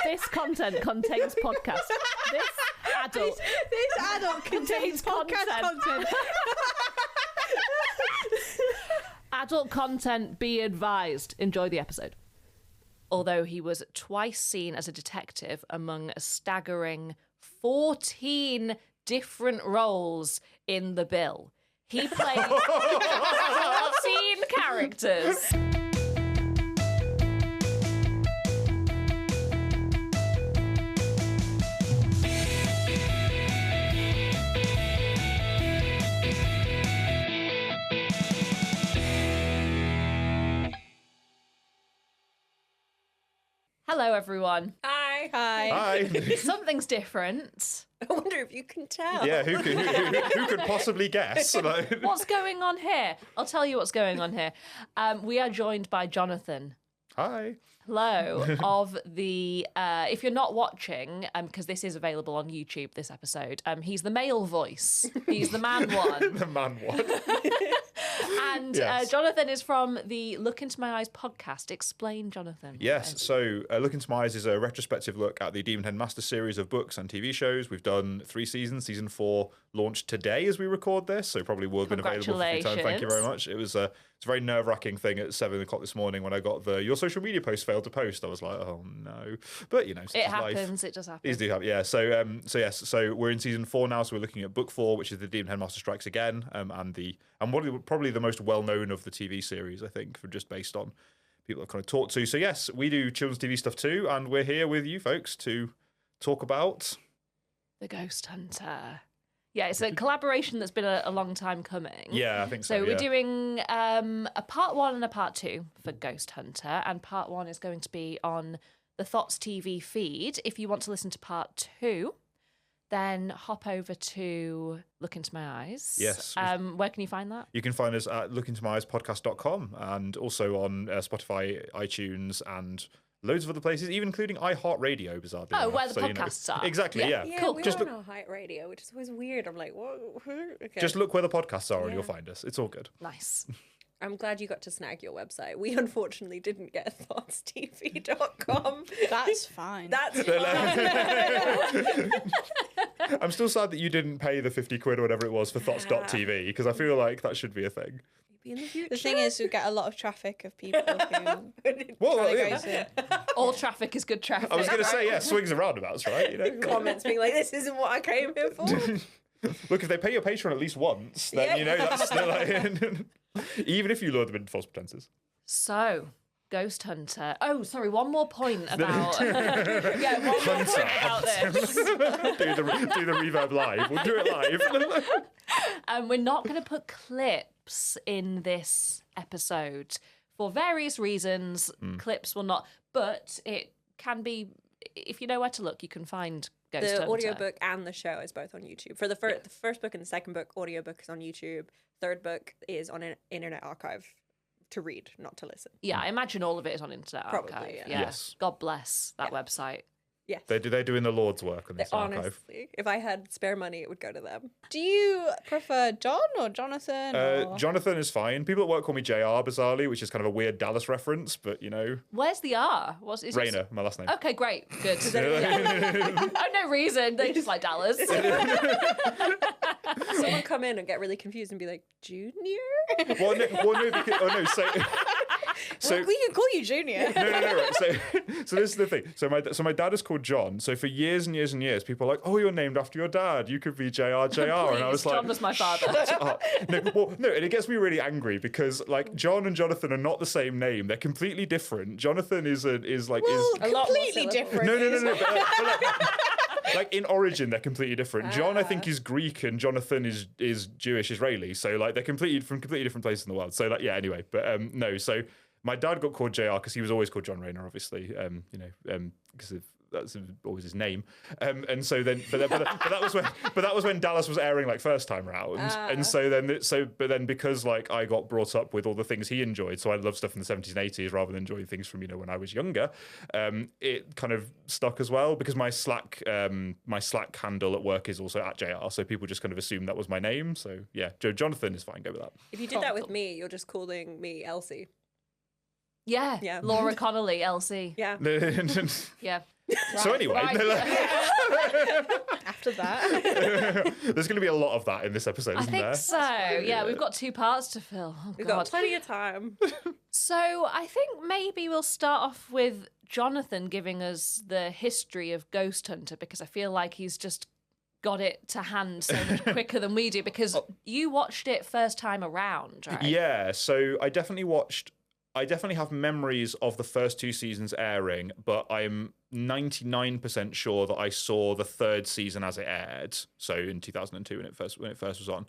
This content contains podcast. This adult contains podcast content. Adult content, be advised. Enjoy the episode. Although he was twice seen as a detective among a staggering 14 different roles in the bill, he played 14 characters. Hello, everyone. Hi. Hi. Something's different. I wonder if you can tell. Yeah, who could possibly guess? What's going on here? I'll tell you what's going on here. We are joined by Jonathan. Hi. Hello. Of the, if you're not watching, because this is available on YouTube, this episode, he's the male voice. He's the man one. The man one. And Yes. Jonathan is from the Look Into My Eyes podcast. Explain, Jonathan. Yes, so Look Into My Eyes is a retrospective look at the Demon Head Master series of books and TV shows. We've done 3 seasons. Season 4 launched today as we record this, so probably will have been available for free time. Thank you very much. It's a very nerve-wracking thing at 7 o'clock this morning when I got your social media post failed to post. I was like, oh no. But, it happens. It does happen. These do happen, yeah. So we're in season 4 now, so we're looking at book 4, which is the Demon Head Master Strikes Again, and probably the most well-known of the TV series, I think, just based on people I've kind of talked to. So yes, we do children's TV stuff too, and we're here with you folks to talk about The Ghost Hunter. Yeah, it's a collaboration that's been a long time coming. Yeah, I think so. So we're doing a part 1 and a part 2 for Ghost Hunter, and part 1 is going to be on the Thots TV feed. If you want to listen to part 2, then hop over to Look Into My Eyes. Yes. Where can you find that? You can find us at lookintomyeyespodcast.com and also on Spotify, iTunes, and loads of other places, even including iHeartRadio, bizarrely enough. Where the podcasts are. Exactly, yeah. Cool. We Just are on Alroight radio, which is always weird. I'm like, whoa. Okay. Just look where the podcasts are and you'll find us. It's all good. Nice. I'm glad you got to snag your website. We unfortunately didn't get thotstv.com. That's fine. That's fine. I'm still sad that you didn't pay the 50 quid or whatever it was for Thots.tv, because I feel like that should be a thing. Maybe in the future. The thing is, we get a lot of traffic of people who Well, try yeah. to go to. All traffic is good traffic. I was going to say, yeah, swings and roundabouts, right? Comments being like, this isn't what I came here for. Look, if they pay your Patreon at least once, then, that's still like... Even if you lure them into false pretenses. So, Ghost Hunter. Oh, sorry, one more point about... one more point about this. do the reverb live. We'll do it live. We're not going to put clips in this episode. For various reasons, clips will not... But it can be... If you know where to look, you can find Ghost Hunter. The audiobook and the show is both on YouTube. For the first book and the second book, audiobook is on YouTube. Third book is on an Internet Archive to read, not to listen. Yeah, I imagine all of it is on Internet Probably, Archive. yeah. Yes. God bless that website. Yes. They're doing the Lord's work on this archive. Honestly, if I had spare money, it would go to them. Do you prefer John or Jonathan? Or... Jonathan is fine. People at work call me JR, bizarrely, which is kind of a weird Dallas reference, but, Where's the R? Is Rayner, my last name. Okay, great. Good. Oh, no reason. They just like Dallas. Someone come in and get really confused and be like, Junior? Well, no, so we can call you Junior. No, right. So this is the thing. So my dad is called John. So for years and years and years, people are like, "Oh, you're named after your dad. You could be JR." And I was like, John was my father. No, and it gets me really angry because like John and Jonathan are not the same name. They're completely different. Jonathan is completely different. No. Like in origin, they're completely different. John, I think, is Greek, and Jonathan is Jewish Israeli. So like they're completely different places in the world. So like anyway, but no. So my dad got called JR because he was always called John Rayner, obviously. Because that's always his name. And so then, but that was when Dallas was airing like first time round. And but then because like I got brought up with all the things he enjoyed, so I loved stuff in the 70s and 80s rather than enjoying things from when I was younger. It kind of stuck as well because my Slack handle at work is also at JR, so people just kind of assume that was my name. So yeah, Jonathan is fine. Go with that. If you did that with me, you're just calling me Elsie. Yeah. Laura Connolly, Elsie. Yeah. Yeah. So anyway, After that, there's going to be a lot of that in this episode, I isn't think there? so. Yeah, we've got 2 parts to fill. Oh, We've God. got plenty of time. So I think maybe we'll start off with Jonathan giving us the history of Ghost Hunter, because I feel like he's just got it to hand so much quicker than we do, because you watched it first time around, right? Yeah, so I definitely have memories of the first 2 seasons airing, but I'm 99% sure that I saw the 3rd season as it aired, so in 2002 when it first was on.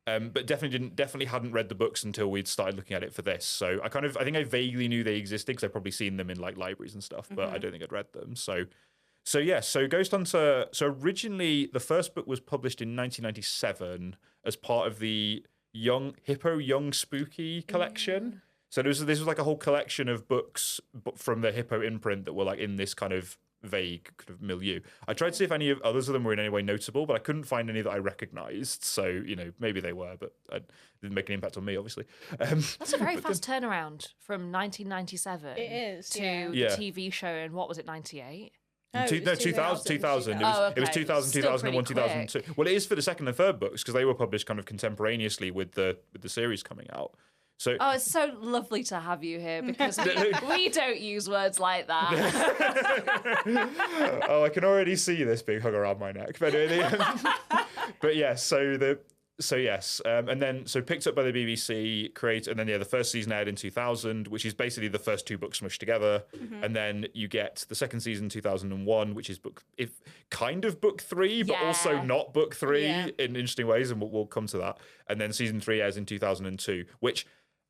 But definitely hadn't read the books until we'd started looking at it for this. So I think I vaguely knew they existed because I'd probably seen them in like libraries and stuff, but I don't think I'd read them. So Ghost Hunter. So originally the first book was published in 1997 as part of the Young Spooky collection. So this was like a whole collection of books from the Hippo imprint that were like in this kind of vague kind of milieu. I tried to see if any of others of them were in any way notable, but I couldn't find any that I recognised. So maybe they were, but it didn't make an impact on me, obviously. That's a very fast turnaround from 1997 it is to yeah. the TV show in, what was it, 98? No, it was 2000. Oh, It was okay. 2000, Still 2001, pretty quick. 2002. Well, it is for the second and third books because they were published kind of contemporaneously with the series coming out. So Oh, it's so lovely to have you here, because we don't use words like that. oh, I can already see this being hung around my neck. But yeah, and then picked up by the BBC, and then the first season aired in 2000, which is basically the first 2 books smushed together, and then you get the second season 2001, which is book 3, but also not book 3 in interesting ways, and we'll come to that. And then season 3 airs in 2002, which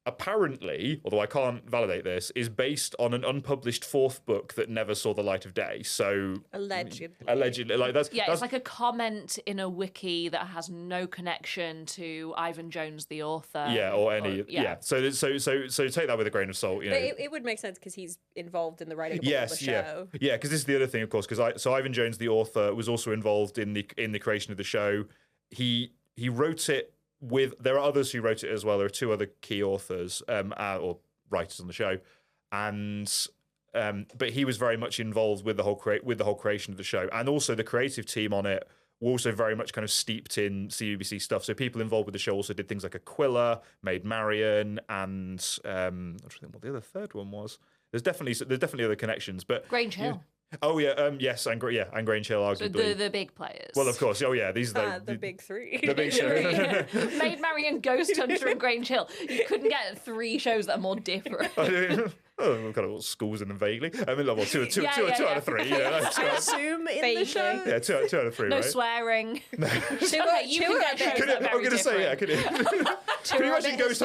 apparently, although I can't validate this, is based on an unpublished 4th book that never saw the light of day. So allegedly, like that's it's like a comment in a wiki that has no connection to Ivan Jones, the author. So take that with a grain of salt. But it would make sense because he's involved in the writing of the show. Yeah, because this is the other thing, of course. Because Ivan Jones, the author, was also involved in the creation of the show. He wrote it. There are others who wrote it as well. There are 2 other key authors or writers on the show, but he was very much involved with the whole creation of the show, and also the creative team on it were also very much kind of steeped in CBBC stuff. So people involved with the show also did things like Aquila, Maid Marian, and I'm trying to think what the other third one was. There's definitely other connections, but Grange Hill. Oh yeah, yes, and Grange Hill, arguably the big players. Well, of course. Oh yeah, these are The big 3. the big show. Maid Marian, Ghost Hunter, and Grange Hill. You couldn't get 3 shows that are more different. Kind of schools in them vaguely. I mean, level 2 out of 3. I assume in the show. Yeah, 2 out of 3. No right? swearing. Two You can get shows that are I'm very going to say, yeah. different. Can you imagine Ghost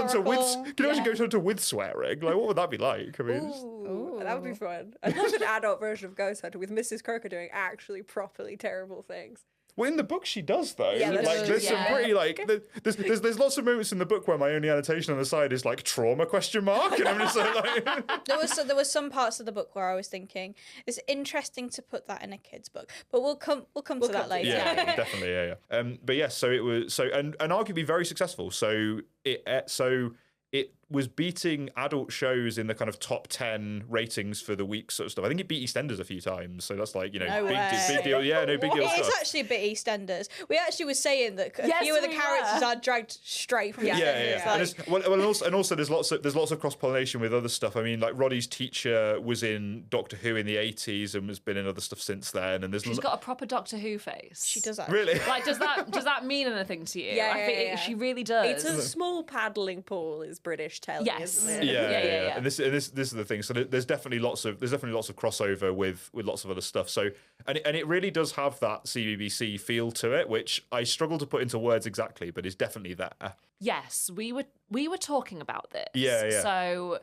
Hunter with swearing? Like, what would that be like? I mean, Ooh, that would be fun. I'd love an adult version of Ghost Hunter with Mrs. Kirker doing actually properly terrible things. well, in the book she does though. Yeah, like, there's some pretty like there's lots of moments in the book where my only annotation on the side is like trauma ? And I'm just like, There was some parts of the book where I was thinking it's interesting to put that in a kid's book, but we'll come to that later. yeah, definitely, yeah. But yes, so it was and arguably very successful. So it was beating adult shows in the kind of top 10 ratings for the week sort of stuff. I think it beat EastEnders a few times, so that's like, No big deal. Yeah, no big deal It is stuff. actually a bit EastEnders. We actually were saying that a Yes, few of the we characters were. are dragged straight from EastEnders. Yeah. And also there's lots of cross pollination with other stuff. I mean, like Roddy's teacher was in Doctor Who in the 80s and has been in other stuff since then. And She's got a proper Doctor Who face. She does that. really. Like, does that mean anything to you? Yeah, I think yeah. she really does. It's a small paddling pool, is British telling, Yes. isn't it? Yeah. And this is the thing. So there's definitely lots of crossover with lots of other stuff. So and it really does have that CBBC feel to it, which I struggle to put into words exactly, but is definitely there. Yes, we were talking about this. Yeah. So,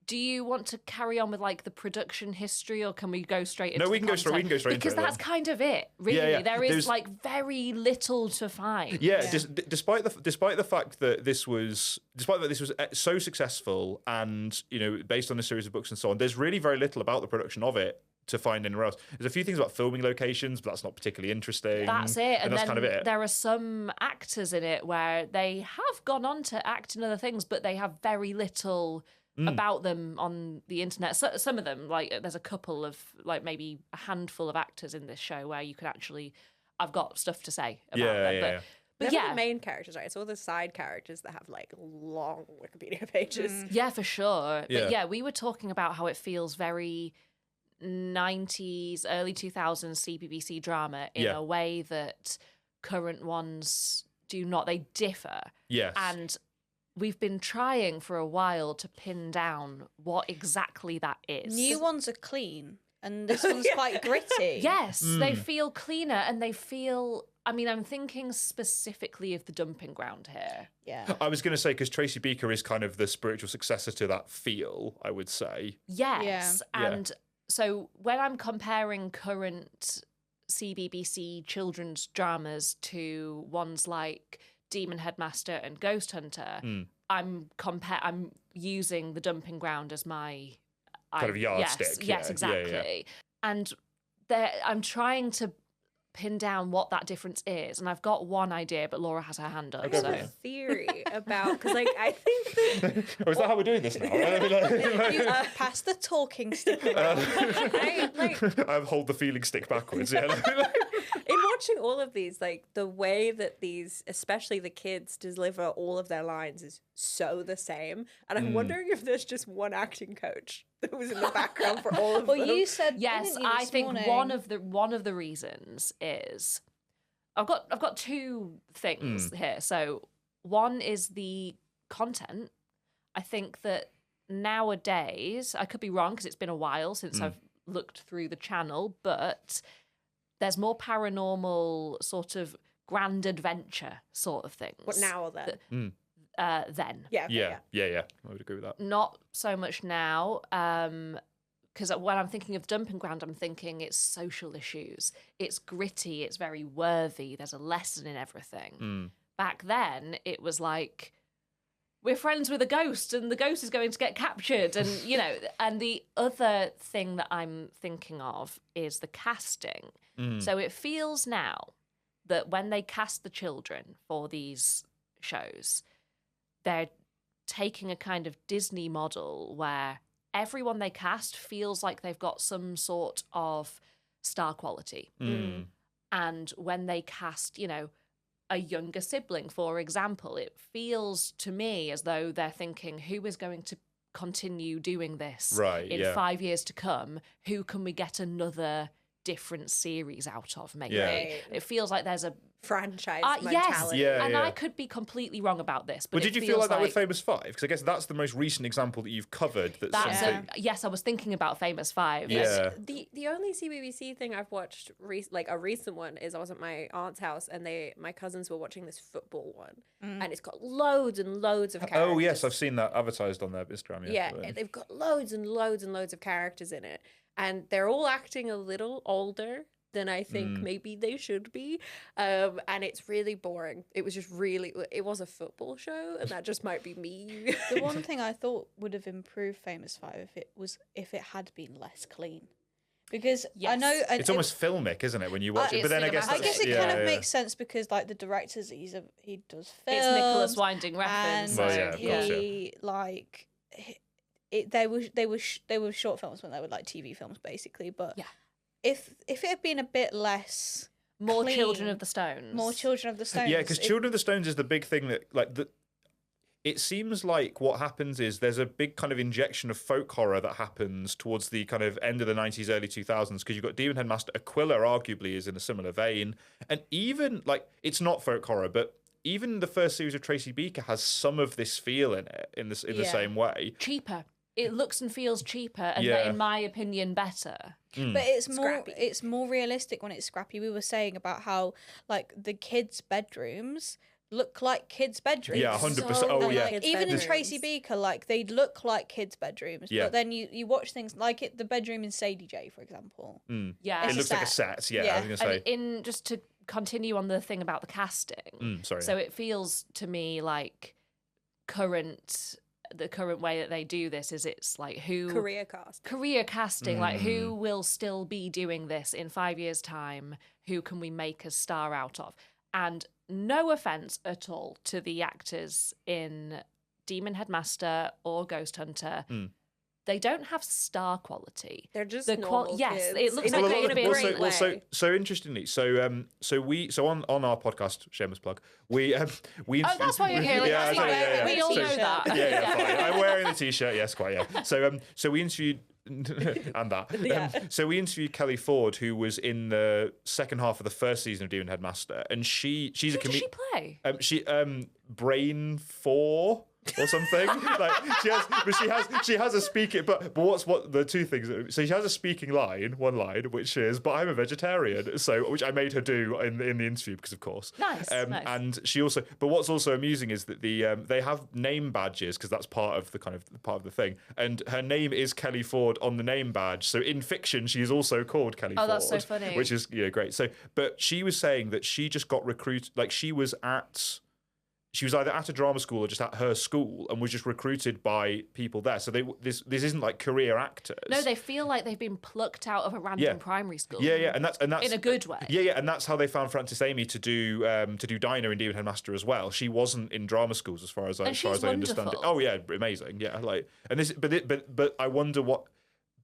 do you want to carry on with like the production history, or can we go straight into? No, we can go straight into because it, that's then. kind of it. Really, Yeah. there is There's- like very little to find. Yeah, despite the fact that this was so successful and based on a series of books and so on, there's really very little about the production of it to find anywhere else. There's a few things about filming locations, but that's not particularly interesting. That's it. And that's then kind of it. there are some actors in it where they have gone on to act in other things, but they have very little about them on the internet. So, some of them, like there's a couple of like maybe a handful of actors in this show where you can actually, I've got stuff to say about them. But They're not the main characters, right? It's all the side characters that have like long Wikipedia pages. Yeah, for sure. But yeah, we were talking about how it feels very 90s, early 2000s CBBC drama in a way that current ones do not. They differ. Yes. And we've been trying for a while to pin down what exactly that is. New ones are clean, and this one's quite gritty. Yes, they feel cleaner and they feel... I mean, I'm thinking specifically of the dumping ground here. Yeah. I was going to say, because Tracy Beaker is kind of the spiritual successor to that feel, I would say. Yes. And so when I'm comparing current CBBC children's dramas to ones like Demon Headmaster and Ghost Hunter, I'm using the dumping ground as my... kind of yardstick. Yes, exactly. And I'm trying to pin down what that difference is, and I've got one idea, but Laura has her hand up. I have a theory about, because like I think that... Oh, is that how we're doing this now? You pass the talking stick around. I hold the feeling stick backwards. Yeah. In watching all of these, like the way that these, especially the kids, deliver all of their lines is so the same. And I'm wondering if there's just one acting coach that was in the background for all of them. Well, you said yes. I think one of the reasons is I've got two things here. So one is the content. I think that nowadays, I could be wrong because it's been a while since I've looked through the channel, but there's more paranormal sort of grand adventure sort of things. What now or then? Then. Yeah. I would agree with that. Not so much now, because when I'm thinking of dumping ground, I'm thinking it's social issues. It's gritty. It's very worthy. There's a lesson in everything. Back then, it was like, we're friends with a ghost and the ghost is going to get captured. And, you know, and the other thing that I'm thinking of is the casting. So it feels now that when they cast the children for these shows, they're taking a kind of Disney model where everyone they cast feels like they've got some sort of star quality. And when they cast, you know, a younger sibling, for example, it feels to me as though they're thinking, who is going to continue doing this in 5 years to come? Who can we get another different series out of, maybe? It feels like there's a franchise Yes, mentality. and I could be completely wrong about this, but did you feel like that with Famous Five? Because I guess that's the most recent example that you've covered. Yes, I was thinking about Famous Five. Yeah. The only CBBC thing I've watched, like a recent one, is I was at my aunt's house and my cousins were watching this football one, and it's got loads and loads of characters. Oh yes, I've seen that advertised on their Instagram. Yeah, they've got loads and loads and loads of characters in it, and they're all acting a little older than I think maybe they should be, and it's really boring. It was just it was a football show, and that just might be me. The one thing I thought would have improved Famous Five if it had been less clean, because I know it's almost filmic, isn't it, when you watch it? But then I guess it kind of makes sense because like the directors, he does film. It's Nicholas Winding Refn. They were short films when they were like TV films basically, but if it had been a bit less more clean, Children of the Stones. Yeah, because Children of the Stones is the big thing that it seems like what happens is there's a big kind of injection of folk horror that happens towards the kind of end of the 90s, early 2000s, because you've got Demon Headmaster. Aquila arguably is in a similar vein, and even like it's not folk horror, but even the first series of Tracy Beaker has some of this feel in it in the same way. Cheaper. It looks and feels cheaper, and in my opinion, better. But it's more realistic when it's scrappy. We were saying about how like the kids' bedrooms look like kids' bedrooms. Yeah, 100%. Even in Tracy Beaker, like they look like kids' bedrooms. Yeah. But then you watch things like the bedroom in Sadie J, for example. Yeah, it looks like a set. Yeah, I was gonna say. And just to continue on the thing about the casting. So it feels to me like the current way that they do this is it's like career casting, like who will still be doing this in 5 years' time? Who can we make a star out of? And no offense at all to the actors in Demon Headmaster or Ghost Hunter, they don't have star quality. They're just the normal yes, kids. it looks In like a they've been great way. so interestingly, so on our podcast, shameless plug, we that's why you're here. Yeah, we all So- know that. Yeah, fine. I'm wearing the t-shirt. Yes, quite. Yeah. So we interviewed. And that. So we interviewed Kelly Ford, who was in the second half of the first season of Demon Headmaster, and she's a Who does comedian. she play? She Brain 4 or something. Like she has a speaking. But what the two things? So she has a speaking one line, which is, "But I'm a vegetarian," so which I made her do in the interview because of course. Nice. And she also. But what's also amusing is that they have name badges because that's part of the thing. And her name is Kelly Ford on the name badge. So in fiction, she is also called Kelly Ford. Oh, that's so funny. Which is great. So, but she was saying that she just got recruited. Like she was either at a drama school or just at her school and was just recruited by people there. So this isn't like career actors. No, they feel like they've been plucked out of a random primary school. Yeah, and that's in a good way. Yeah, and that's how they found Frances Amy to do Dinah in Demon Headmaster as well. She wasn't in drama schools as far as I understand it. wonderful. Oh yeah, amazing. Yeah, like and this, but I wonder what.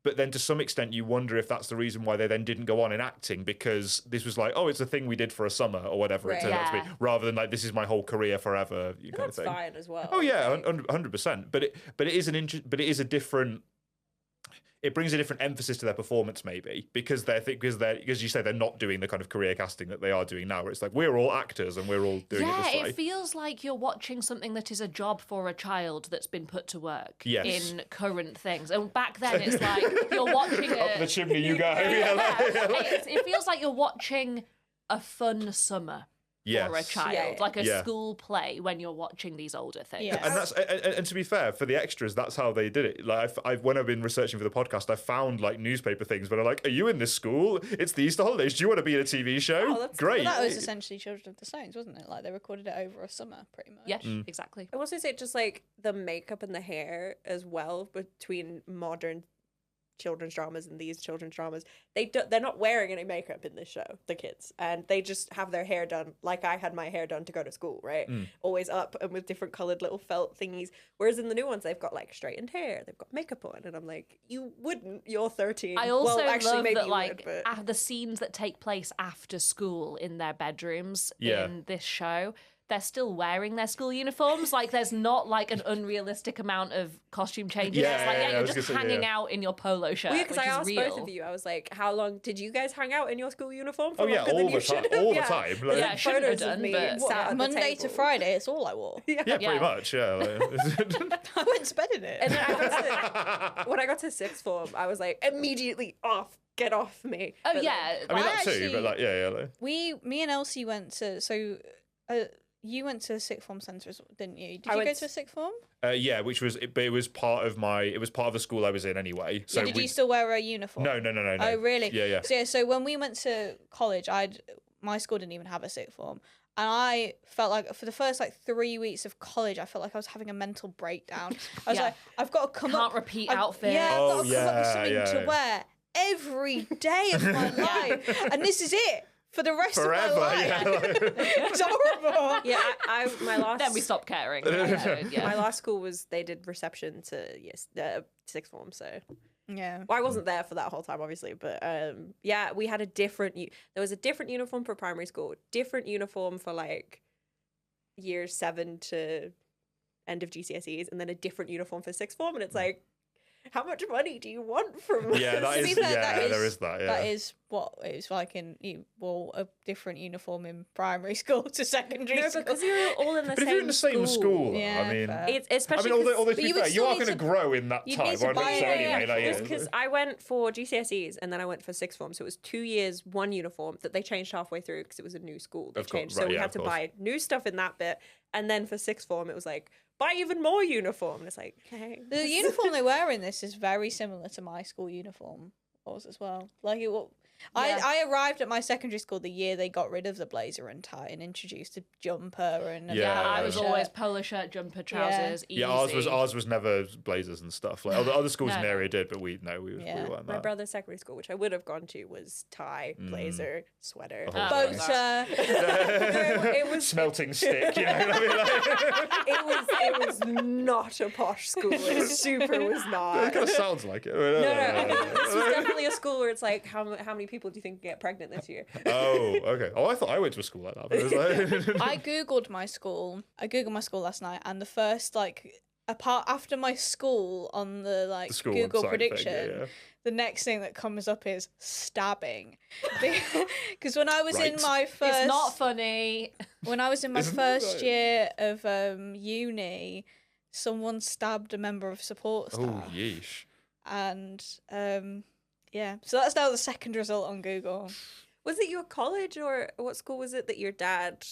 But then to some extent, you wonder if that's the reason why they then didn't go on in acting, because this was like, oh, it's a thing we did for a summer or whatever it turned out to be, rather than like, this is my whole career forever. Kind That's of thing. fine as well. Oh yeah, 100%. But it is a different. It brings a different emphasis to their performance, maybe, because because you say they're not doing the kind of career casting that they are doing now. Where it's like we're all actors and we're all doing it this way. It feels like you're watching something that is a job for a child that's been put to work in current things. And back then, it's like you're watching Up the chimney you go. It feels like you're watching a fun summer. For a child, like a school play when you're watching these older things. Yes. And that's and to be fair, for the extras, that's how they did it. Like when I've been researching for the podcast, I found like newspaper things where they're like, "Are you in this school? It's the Easter holidays. Do you want to be in a TV show? Oh, that's great." Well, that was essentially Children of the Stones, wasn't it? Like they recorded it over a summer, pretty much. Yes, exactly. I also say just like the makeup and the hair as well between modern children's dramas and these children's dramas, they're not wearing any makeup in this show, the kids, and they just have their hair done like I had my hair done to go to school, right? Always up and with different colored little felt thingies, whereas in the new ones they've got like straightened hair, they've got makeup on, and I'm like, you wouldn't, you're 13. I also love maybe that you like would, but... the scenes that take place after school in their bedrooms Yeah. in this show, they're still wearing their school uniforms. Like there's not like an unrealistic amount of costume changes. Yeah, It's like, yeah, I you're was just gonna say, hanging out in your polo shirt, Because which I is asked real. both of you, I was like, how long did you guys hang out in your school uniform for? Oh, yeah, longer than all you the should time, have? all the time. Like- Yeah, shouldn't have photos of done, me but- sat at the Monday to table. Friday, it's all I wore. Yeah, pretty Yeah. much. Yeah. I went to bed in it. And then when I got to sixth form, I was like, immediately off, get off me. Oh But, yeah, I mean I that too, actually- but like yeah. Like, Me and Elsie went to you went to a sixth form centre, didn't you? Did I you went go to a sixth form? yeah, but it was part of the school I was in anyway. So Did you still wear a uniform? No. Oh, really? Yeah. So when we went to college, my school didn't even have a sixth form. And I felt like for the first like 3 weeks of college, I felt like I was having a mental breakdown. I was Yeah. like, I've got to come Can't up. repeat I've- outfit. Yeah, I've got to come up with something yeah. to wear every day of my life. And this is it for the rest Forever. of my life. Yeah. Like, It's horrible. Yeah, my last. then we stopped caring. My last school was they did reception to sixth form, so Yeah. well, I wasn't there for that whole time, obviously, but yeah, we had a different. There was a different uniform for primary school, different uniform for like years 7 to end of GCSEs, and then a different uniform for sixth form, and it's like, how much money do you want from yeah, that To is. be fair, Yeah, there is that. Yeah. That is what it was like you wore a different uniform in primary school to secondary No, school. because you're all in the But same if you're in the same school, Yeah, I mean, fair. It's I especially mean, although to But be you would fair, you still are need going to to- grow in that you'd time. need to aren't you? buy So it, anyway, like, yeah. because I went for GCSEs and then I went for sixth form, so it was 2 years, one uniform that they changed halfway through because it was a new school. They Of course, changed, right, so we yeah, had of to course. buy new stuff in that bit, and then for sixth form it was like buy even more uniform, and it's like, okay. The uniform they wear in this is very similar to my school uniform. was as well. Like Yeah. I arrived at my secondary school the year they got rid of the blazer and tie and introduced a jumper and a Yeah. I was shirt. always polo shirt, jumper, trousers. Yeah, Easy. ours was never blazers and stuff. Like other schools in the No. area did, but we weren't My that. brother's secondary school, which I would have gone to, was tie, blazer, sweater. The whole Oh, thing. Boater. It was Smelting stick, you know what I mean? Like, it was not a posh school. It super was it not. kind of sounds like it. No, this was definitely a school where it's like, how many people do you think get pregnant this year? Oh, okay. Oh, I thought I went to a school like that. But it was like... I googled my school. I googled my school last night, and the first apart after my school on the The school Google website prediction, thing, yeah. the next thing that comes up is stabbing. Because when I was in Right. my first, It's not funny. when I was in my Isn't it first right? year of uni, someone stabbed a member of support staff, Oh, yeesh. and yeah, so that's now the second result on Google. Was it your college or what school was it that your dad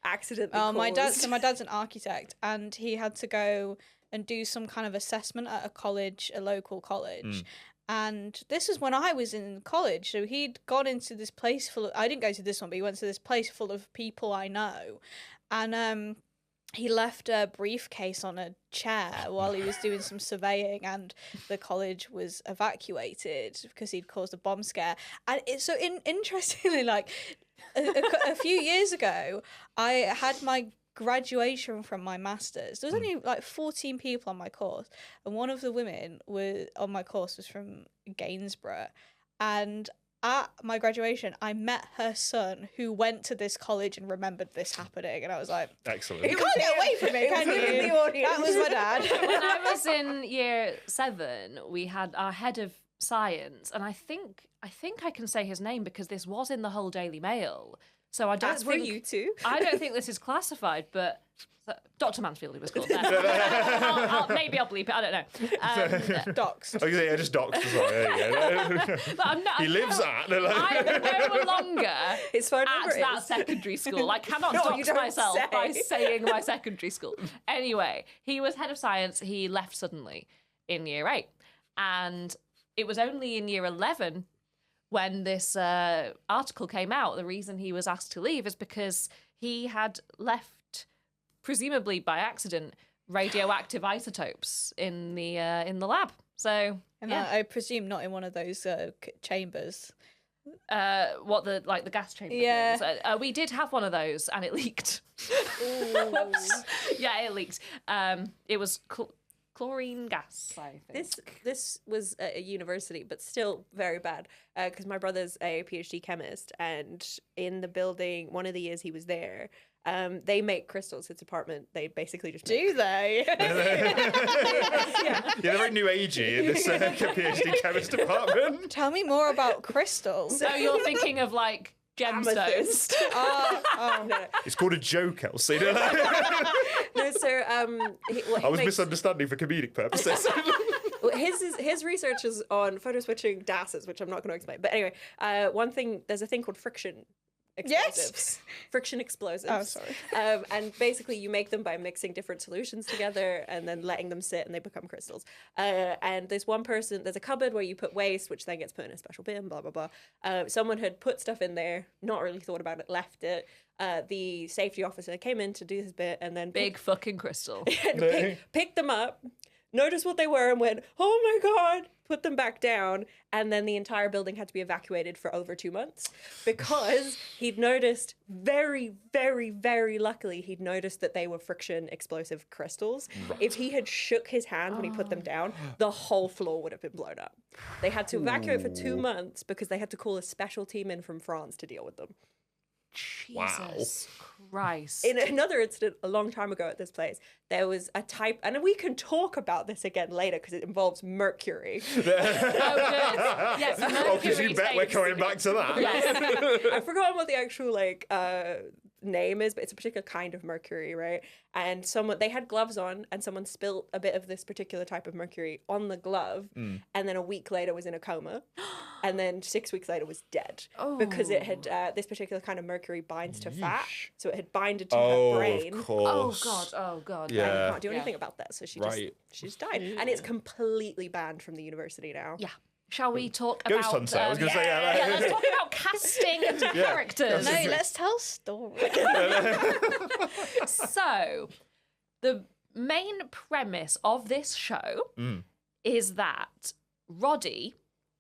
accidentally Oh, my dad. caused? So my dad's an architect, and he had to go and do some kind of assessment at a local college. And this was when I was in college. So he'd gone into this place full of. I didn't go to this one, but he went to this place full of people I know, and he left a briefcase on a chair while he was doing some surveying, and the college was evacuated because he'd caused a bomb scare. And interestingly, like a few years ago, I had my graduation from my master's. There was only like 14 people on my course, and one of the women on my course was from Gainsborough, and at my graduation, I met her son, who went to this college and remembered this happening, and I was like, Excellent. "You can't get away from it, can in you?" the audience. That was my dad. When I was in year 7, we had our head of science, and I think I can say his name because this was in the whole Daily Mail. So I don't That's were think you two. I don't think this is classified, but Dr. Mansfield, he was called. Maybe I'll bleep it. I don't know. Docs. Okay, yeah, just docs. Sorry, there you go. But I'm not. He lives at. Like... I'm no longer His phone at number that is. secondary school. I cannot No, you dox don't myself by say. saying my secondary school. Anyway, he was head of science. He left suddenly in year 8. And it was only in year 11 when this article came out. The reason he was asked to leave is because he had left, presumably by accident, radioactive isotopes in the lab. So And yeah. I presume not in one of those chambers. What the gas chamber Yeah. things. We did have one of those and it leaked. Whoops. Yeah, it leaked. It was chlorine gas, I think. This was at a university, but still very bad. Because my brother's a PhD chemist, and in the building, one of the years he was there, they make crystals. It's apartment. They basically just make Do they? Yeah, they're very new agey in this PhD chemist department. Tell me more about crystals. So you're thinking of like gemstones. amethyst. No. It's called a joke, Elsie. No, so I was misunderstanding for comedic purposes. his research is on photo switching gases, which I'm not going to explain. But anyway, there's a thing called friction explosives. Yes. Friction explosives. Oh, sorry. And basically you make them by mixing different solutions together and then letting them sit and they become crystals. And there's a cupboard where you put waste, which then gets put in a special bin, blah, blah, blah. Someone had put stuff in there, not really thought about it, left it. The safety officer came in to do his bit and then Big fucking crystal. picked them up, noticed what they were and went, oh my God, put them back down. And then the entire building had to be evacuated for over 2 months because he'd noticed, very, very, very luckily, he'd noticed that they were friction explosive crystals. Right. If he had shook his hand when he put them down, the whole floor would have been blown up. They had to evacuate for 2 months because they had to call a special team in from France to deal with them. Jesus Christ. In another incident a long time ago at this place, there was a type, and we can talk about this again later because it involves mercury. Oh, good. Yes, Oh, because you bet we're takes- coming back to that. Yes. I've forgotten what the actual name is, but it's a particular kind of mercury, right? And they had gloves on, and someone spilt a bit of this particular type of mercury on the glove, and then a week later was in a coma, and then 6 weeks later was dead because it had this particular kind of mercury binds to fat, so it had binded to her brain. Of Oh course. God. Oh God. Yeah. Can't do anything about that, so she just died, and it's completely banned from the university now. Yeah. Shall we talk Ghost about... Hunter, I was going to say, yeah, let's talk about casting characters. No, let's tell story. So, the main premise of this show is that Roddy,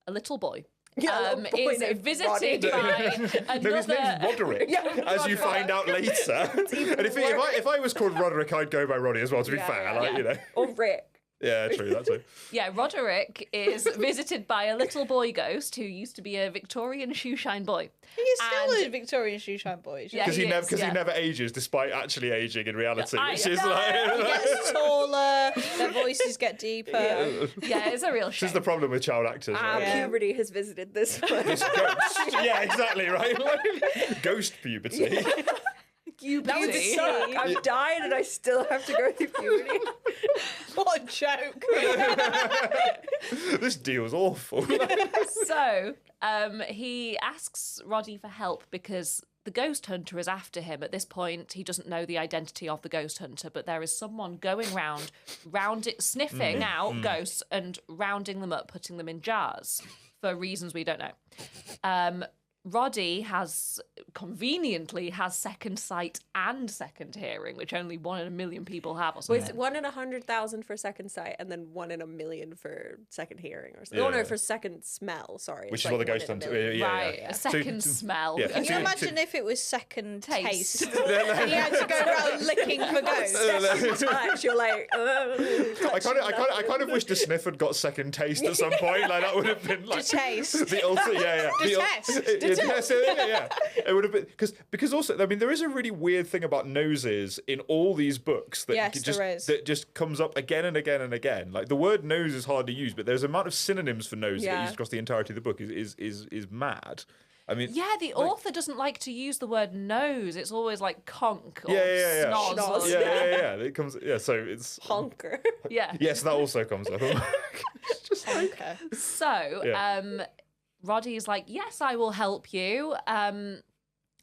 a little boy, is visited by another... No, his name's Roderick, as you find out later. And if I was called Roderick, I'd go by Roddy as well, to be fair. Like, you know. Or Rick. Yeah, true, that's it. Yeah, Roderick is visited by a little boy ghost who used to be a Victorian shoeshine boy. He is still a Victorian shoeshine boy. Yeah, Because he never ages, despite actually aging in reality. Which is like... He gets taller, their voices get deeper. Yeah, it's a real shame. This is the problem with child actors. Right? Puberty has visited this one. This ghost. Yeah, exactly, right? Like, ghost puberty. That would suck. I've died and I still have to go through puberty. What a joke. This deal's awful. So, he asks Roddy for help because the ghost hunter is after him. At this point, he doesn't know the identity of the ghost hunter, but there is someone going round sniffing out ghosts and rounding them up, putting them in jars for reasons we don't know. Roddy conveniently has second sight and second hearing, which only 1 in a million people have or something. Was 1 in 100,000 for second sight and then 1 in a million for second hearing or something? Yeah. Oh no, for second smell, sorry. Which It's is what like the 1 ghost in a hunter... million. Right, a second smell. Yeah. Can you imagine if it was second Taste. taste? And he had to go around licking for ghosts. Touch, you're like, I kind of wish the sniff had got second taste at some point. Like that would have been like taste. the ultimate. Yeah. Yeah. It would have been because also I mean there is a really weird thing about noses in all these books that Yes, just there is. that just comes up again and again and again. Like the word nose is hard to use, but there's an amount of synonyms for nose that Yeah. used across the entirety of the book is mad. I mean, Yeah, the author doesn't like to use the word nose. It's always like conk or Yeah. snoz. Schnoz. or- yeah. It comes. Yeah, so it's honker. Yeah. yes, that also comes up. It's just like, Okay. So, Yeah. Roddy's like, yes, I will help you. Well,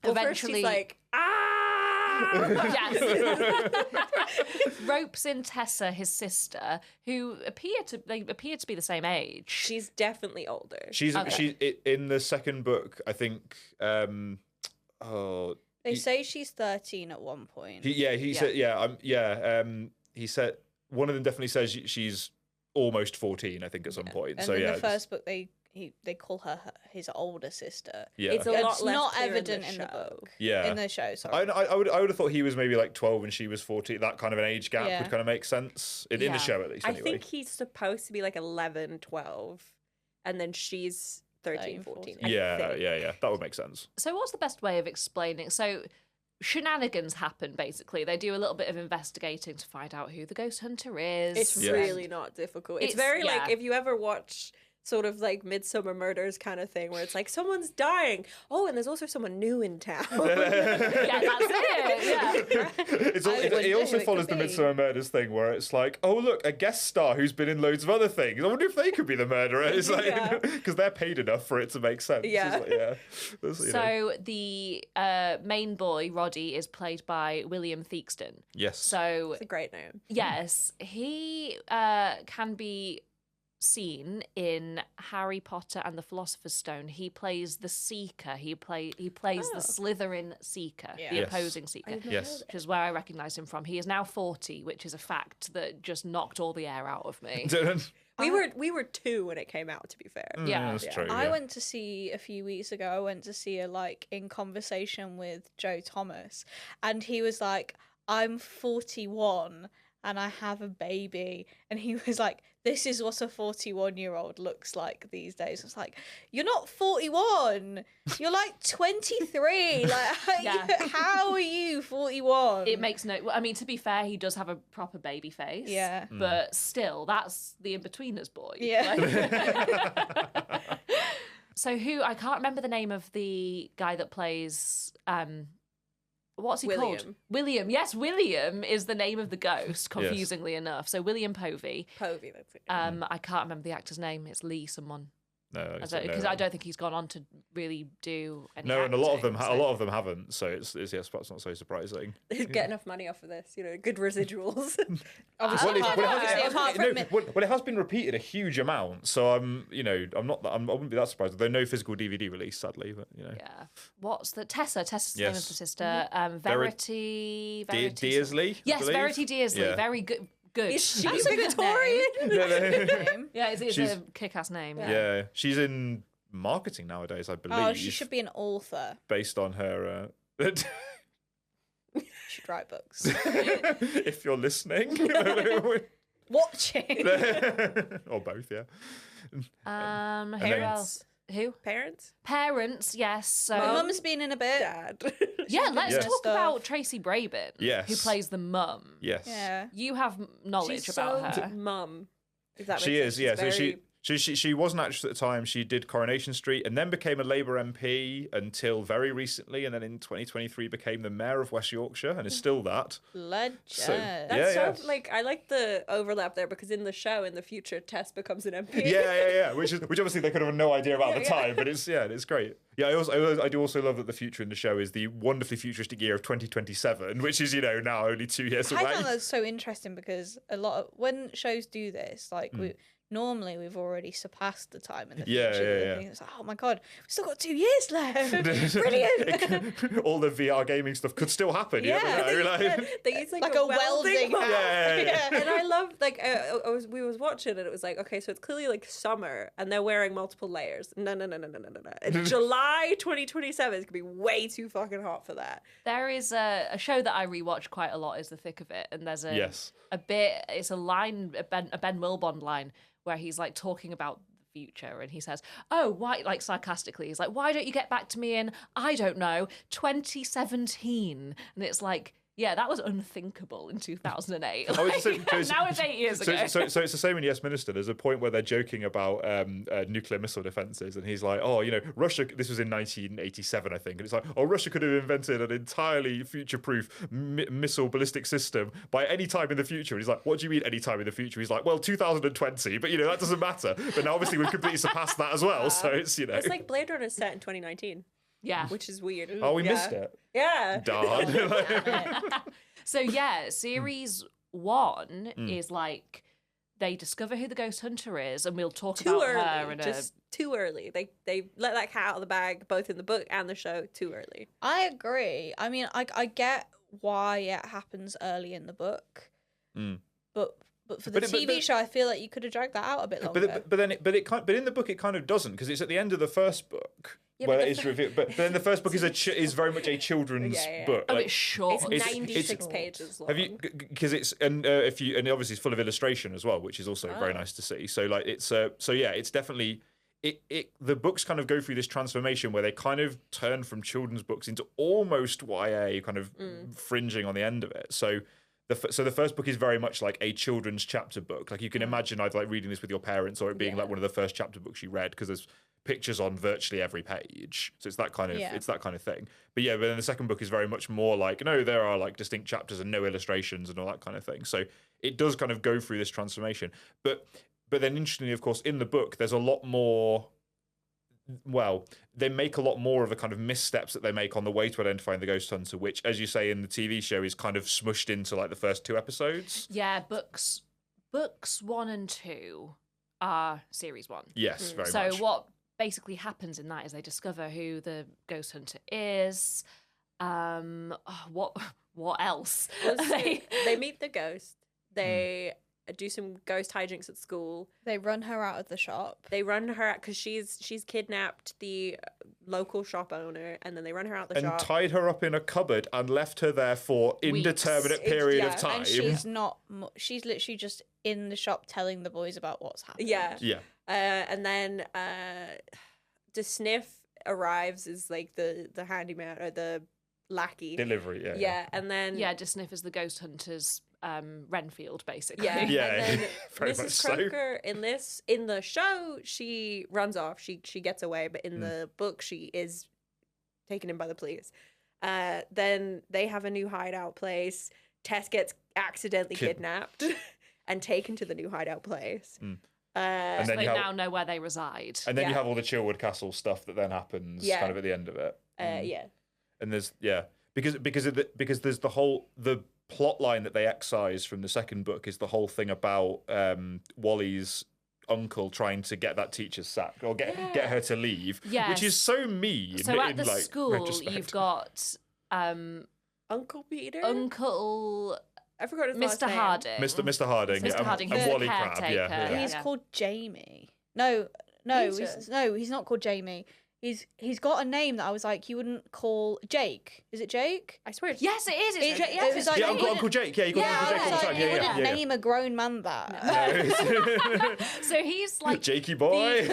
first Eventually, she's like, yes. Ropes in Tessa, his sister, who appear to be the same age. she's definitely older. she's in the second book. I think. They say she's 13 at one point. He said he said one of them definitely says she's almost 14. I think at some point. And So in yeah, the first book, they call her his older sister. It's a okay. lot It's less not clear evident in in the the show. book. Yeah. In the show, sorry. I would have thought he was maybe like 12 and she was 14. That kind of an age gap Yeah. would kind of make sense in Yeah. the show at least. I Anyway. think he's supposed to be like 11, 12, and then she's 13, 14. I Yeah, think. yeah. That would make sense. So, what's the best way of explaining? So, shenanigans happen. Basically, they do a little bit of investigating to find out who the ghost hunter is. It's Yeah. really not difficult. It's very like yeah. if you ever watch sort of like Midsummer Murders kind of thing where it's like someone's dying. Oh, and there's also someone new in town. Yeah, that's it. Yeah. It also who it follows could the be. Midsummer Murders thing where it's like, oh look, a guest star who's been in loads of other things. I wonder if they could be the murderer. It's like Yeah. because they're paid enough for it to make sense. Yeah. It's like, yeah. That's, you know. So the main boy Roddy is played by William Theakston. Yes. So It's a great name. yes, he can be seen in Harry Potter and the Philosopher's Stone. He plays the Seeker. He plays the Slytherin Seeker, Yeah. the Yes. opposing Seeker. Yes. Which is where I recognise him from. He is now 40, which is a fact that just knocked all the air out of me. We were 2 when it came out, to be fair. Yeah. That's true. I yeah. went to see a few weeks ago. I went to see a In Conversation with Joe Thomas, and he was like, "I'm 41 and I have a baby," and he was like, "This is what a 41-year-old looks like these days." It's like, you're not 41. You're like 23. Like, Yeah. how are you 41? It makes no... I mean, to be fair, he does have a proper baby face. Yeah. But still, that's the in-betweeners boy. Yeah. Like- So I can't remember the name of the guy that plays... what's he called? William. William. Yes, William is the name of the ghost, confusingly enough. So William Povey. Povey, that's it. I can't remember the actor's name. It's Lee someone. No, because I don't think he's gone on to really do any No, and a lot of them, acting, haven't. So it's yes, perhaps not so surprising. Get enough money off of this, good residuals. Obviously, It has been repeated a huge amount. So I wouldn't be that surprised. Though no physical DVD release, sadly. But Yeah. What's the Tessa? Tessa's the name of the sister. Verity Verity. Dearsley. Yes, Verity Dearsley. Yeah. Very good. Good. Is she That's a good Victorian? name. Yeah, it's She's- a kick-ass name. Yeah, she's in marketing nowadays, I believe. Oh, she should be an author. Based on her. She should write books. If you're listening, Watching. or both, yeah. Who then- else? Who? Parents? Parents, yes. So My mum's been in a bit. Dad. yeah, let's Yes. talk Stuff. about Tracy Brabin, Yes. who plays the mum. Yes. Yeah. You have knowledge She's about so her. mum. If that makes She sense. is, yeah. She's So she was an actress at the time. She did Coronation Street and then became a Labour MP until very recently, and then in 2023 became the mayor of West Yorkshire and is still that. Legend. So- That's Yeah, so I like the overlap there because in the show in the future Tess becomes an MP. Yeah. Which obviously they could have no idea about at the Yeah, yeah. time, but it's great. Yeah, I do also love that the future in the show is the wonderfully futuristic year of 2027, which is now only 2 years I away. found that so interesting because a lot of when shows do this, like normally we've already surpassed the time in the Yeah, future. yeah, yeah. And it's like, oh my god, we've still got 2 years left. Brilliant. All the VR gaming stuff could still happen. Yeah. You never know. Yeah, they use Like a welding mod. hat. Yeah. And I love we was watching and it was like, okay, so it's clearly like summer and they're wearing multiple layers. No. It's July 2027 is gonna be way too fucking hot for that. There is a show that I rewatch quite a lot, is The Thick of It, and there's a Yes. bit. It's a line, a Ben Wilbon line, where he's like talking about the future, and he says, "Oh, why?" Like sarcastically, he's like, "Why don't you get back to me in, I don't know, 2017?" And it's like, yeah, that was unthinkable in 2008. Oh, it's Like, the same- now it's 8 years ago. So it's the same in Yes Minister. There's a point where they're joking about nuclear missile defenses, and he's like, "Oh, Russia." This was in 1987, I think, and it's like, "Oh, Russia could have invented an entirely future-proof missile ballistic system by any time in the future." And he's like, "What do you mean any time in the future?" He's like, "Well, 2020, but that doesn't matter." But now obviously we've completely surpassed that as well. So it's It's like Blade Runner set in 2019, Yeah. which is weird. oh, we Yeah. missed it. Yeah. Darn. So yeah, series 1 Mm. is like they discover who the ghost hunter is, and we'll talk Too about her early. in Just too early. They let that cat out of the bag both in the book and the show too early. I agree. I mean, I get why it happens early in the book, but for the TV show, I feel like you could have dragged that out a bit longer. But in the book it kind of doesn't, because it's at the end of the first book where but it is revealed. But then the first book is very much a children's Yeah. book. Oh, Like, it's short. It's It's- 96 pages long. have you? Because it's and obviously it's full of illustration as well, which is also very nice to see. So like it's it's definitely. The books kind of go through this transformation where they kind of turn from children's books into almost YA, kind of fringing on the end of it. So the first book is very much like a children's chapter book. Like you can imagine either like reading this with your parents or it being like one of the first chapter books you read, because there's pictures on virtually every page. So it's that kind of thing. But then the second book is very much more like, no, there are like distinct chapters and no illustrations and all that kind of thing. So it does kind of go through this transformation. But then interestingly, of course, in the book, there's a lot more. Well, they make a lot more of the kind of missteps that they make on the way to identifying the ghost hunter, which, as you say in the TV show, is kind of smushed into like the first 2 episodes. Yeah, books 1 and 2 are series 1. Yes, very So much. what basically happens in that is they discover who the ghost hunter is. What else? Well, so they meet the ghost. They do some ghost hijinks at school. They run her out of the shop. They run her out because she's kidnapped the local shop owner, and then they run her out the And shop. tied her up in a cupboard and left her there for indeterminate It's- period yeah, of time. And she's not. She's literally just in the shop telling the boys about what's happening. Yeah. Yeah. And then the sniff arrives as like the handyman or the lackey. Delivery, yeah. Yeah, and then Yeah, Disniff is the ghost hunter's Renfield, basically. Yeah, Yeah, and then very much Mrs. so. Croker in the show she runs off. She gets away, but in the book she is taken in by the police. Then they have a new hideout place. Tess gets accidentally kidnapped and taken to the new hideout place. And then They you have, now know where they reside. and then you Yeah. have all the Chilwood Castle stuff that then happens Yeah. kind of at the end of it. Yeah. And there's because there's the plot line that they excise from the second book is the whole thing about Wally's uncle trying to get that teacher sacked or get her to leave, Yes. which is so mean. So at in, the like, school, retrospect. you've got Uncle Peter. Uncle I forgot his last Mr. name. Harding. Mr. Harding, Mr. yeah, Harding, and who's the Wally Crab, caretaker. yeah. He's Yeah. called Jamie. No, Peter. he's not called Jamie. He's got a name that I was like, you wouldn't call Jake. Is it Jake? I swear. Yes, it is. It's It- yes, it was like- Yeah, you Uncle wouldn't- Jake. Yeah, you call him Uncle Jake all the time. you Yeah, wouldn't yeah. name a grown man that. So he's like Jakey boy.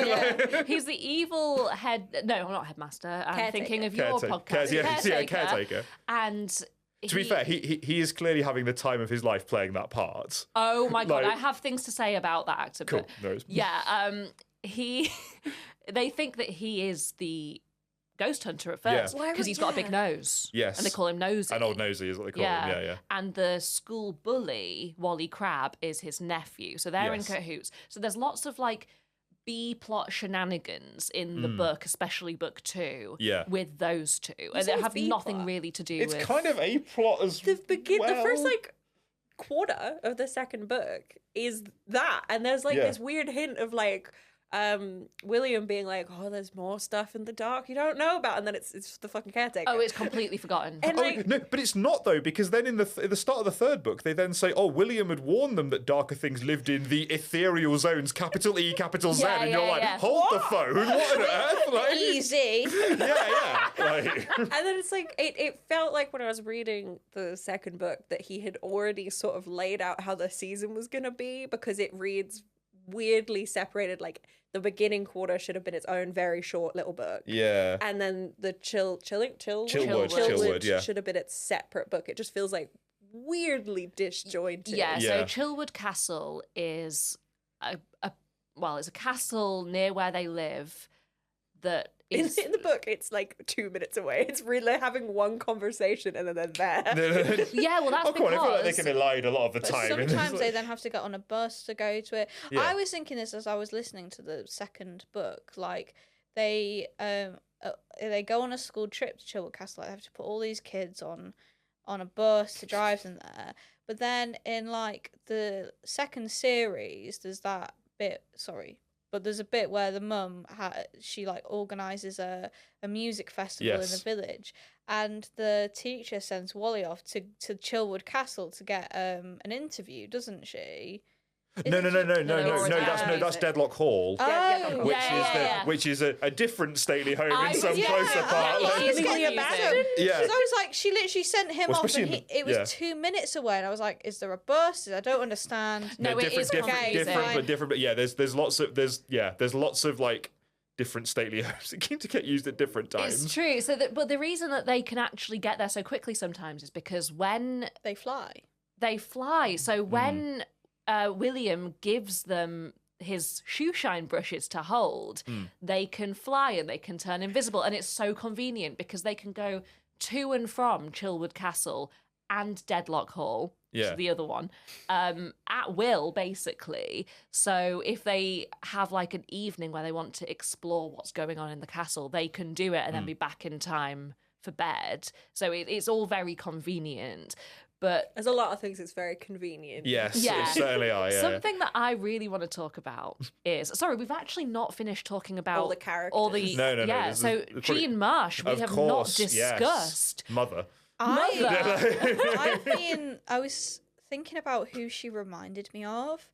he's the evil head. No, not headmaster. I'm Caretaker. thinking of your podcast. Caretaker. And To be fair, he is clearly having the time of his life playing that part. Oh my god, Like- I have things to say about that actor. Cool. But No worries. yeah, they think that he is the ghost hunter at first Why because would- he's got a big yeah. nose. Yes. and they call him Nosy. An old nosy is what they call him. Yeah, yeah. And the school bully, Wally Crab, is his nephew. So they're Yes. in cahoots. So there's lots of like B plot shenanigans in the book, especially book 2, Yeah. with those two. And say they it's have nothing B-plot? really to do It's with kind of a plot as The first well. like quarter of the second book is that, and there's like Yeah. this weird hint of like William being like, oh, there's more stuff in the dark you don't know about, and then it's the fucking caretaker. Oh, it's completely forgotten. And Oh, like, no, but it's not though, because then in the start of the third book, they then say, "Oh, William had warned them that darker things lived in the ethereal zones, capital E, capital Z," Yeah, and you're yeah, like, yeah. "Hold the phone! What on earth?" Like, Easy. yeah. Like, and then it's like it felt like when I was reading the second book that he had already sort of laid out how the season was gonna be, because it reads weirdly separated. Like the beginning quarter should have been its own very short little book. yeah. And then the Chillwood yeah. should have been its separate book. It just feels like weirdly disjointed. Yeah, Yeah. so Chillwood Castle is it's a castle near where they live that In, is in the book, it's like 2 minutes away. It's really having one conversation and then they're there. Yeah, well that's Oh, come on! I feel like they because can elide a lot of the But time. and it's sometimes they like- then have to get on a bus to go to it. Yeah. I was thinking this as I was listening to the second book. Like they go on a school trip to Chilwood Castle. They have to put all these kids on a bus to drive them there. But then in like the second series, there's that bit. But there's a bit where the mum she like organises a music festival in Yes. the village, and the teacher sends Wally off to Chilwood Castle to get an interview, doesn't she? No, they're already that's Deadlock Hall. Oh, Which is a different stately home in some yeah, closer part. yeah, like- it's Legally confusing. abandoned? Yeah. Because I was like, she literally sent him Well, off, especially and in it was yeah. 2 minutes away, and I was like, "Is there a bus? I don't understand." No, it is different. But yeah, there's lots of like different stately homes that seem to get used at different times. It's true. So but the reason that they can actually get there so quickly sometimes is because when They fly. they fly. So when William gives them his shoe shine brushes to hold, they can fly and they can turn invisible. And it's so convenient because they can go to and from Chilwood Castle and Deadlock Hall, which Yeah. is the other one, at will, basically. So if they have like an evening where they want to explore what's going on in the castle, they can do it and then be back in time for bed. So it's all very convenient. But There's a lot of things that's very convenient. Yes, Yeah. it certainly are. Yeah. something that I really want to talk about is we've actually not finished talking about All the characters. all the No, yeah. this is So probably- Jean Marsh, we Of have course, not yes. discussed. Mother. I was thinking about who she reminded me of,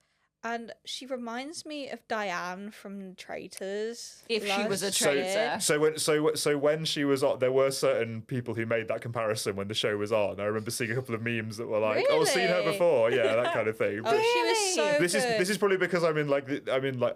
and she reminds me of Diane from Traitors. If she was a last traitor. year. So when she was on, there were certain people who made that comparison when the show was on. I remember seeing a couple of memes that were like, "Oh, seen her Really? before," yeah, that kind of thing. Oh, she was so This good. is probably because I'm in like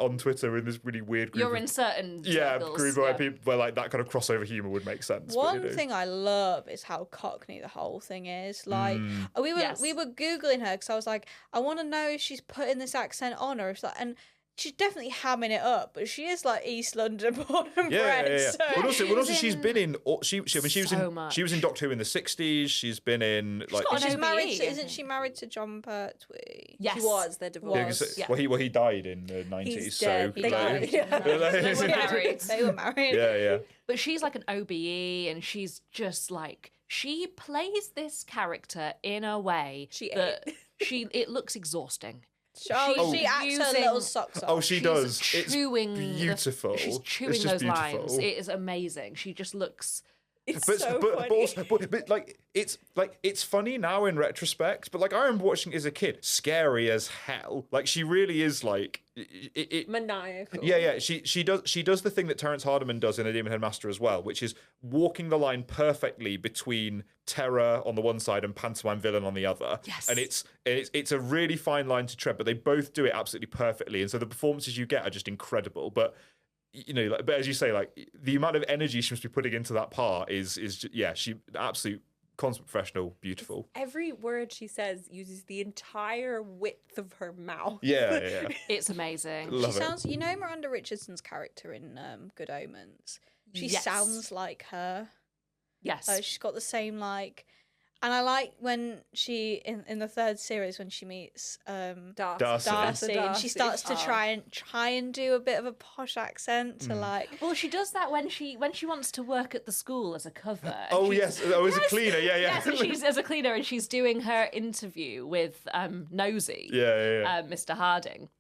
on Twitter in this really weird group. You're of, in certain yeah, circles, group where yeah. people where like that kind of crossover humor would make sense. but, you One know. thing I love is how Cockney the whole thing is. Like we were Yes. we were googling her because I was like, I want to know if she's putting this accent on or if that. And she's definitely hamming it up, but she is like East London born and bred. So But also, she's been in. She was in Doctor Who in the '60s. She's been in like. she's OBE, married. I Isn't she married to John Pertwee? Yes. She was. They're divorced. Yeah. Well, he died in the '90s. He's so dead. He like- died. They were married. They were married. yeah. But she's like an OBE, and she's just like, she plays this character in a way She that it looks exhausting. She She's acts her using- little socks off. Oh, she She's does. chewing It's beautiful. she's It's chewing just those beautiful. lines. It is amazing. She just looks. It's But, so but, funny. but, also, but it's funny now in retrospect. But like I remember watching it as a kid, scary as hell. Like she really is like it Maniacal. Yeah. She does the thing that Terrence Hardiman does in A Demon Headmaster as well, which is walking the line perfectly between terror on the one side and pantomime villain on the other. Yes. And it's a really fine line to tread, but they both do it absolutely perfectly. And so the performances you get are just incredible. But you know, but as you say, like the amount of energy she must be putting into that part is she absolute consummate professional, beautiful. Every word she says uses the entire width of her mouth. Yeah. It's amazing. Love She it. sounds, you know, Miranda Richardson's character in Good Omens. She Yes. sounds like her. Yes. She's got the same like, and I like when she in the third series when she meets Darcy. Darcy, and she starts to try and do a bit of a posh accent to like. Well, she does that when she wants to work at the school as a cover. and Oh she's- yes, as a cleaner. Yeah. Yes, and she's as a cleaner, and she's doing her interview with Nosy, Yeah. Mr. Harding,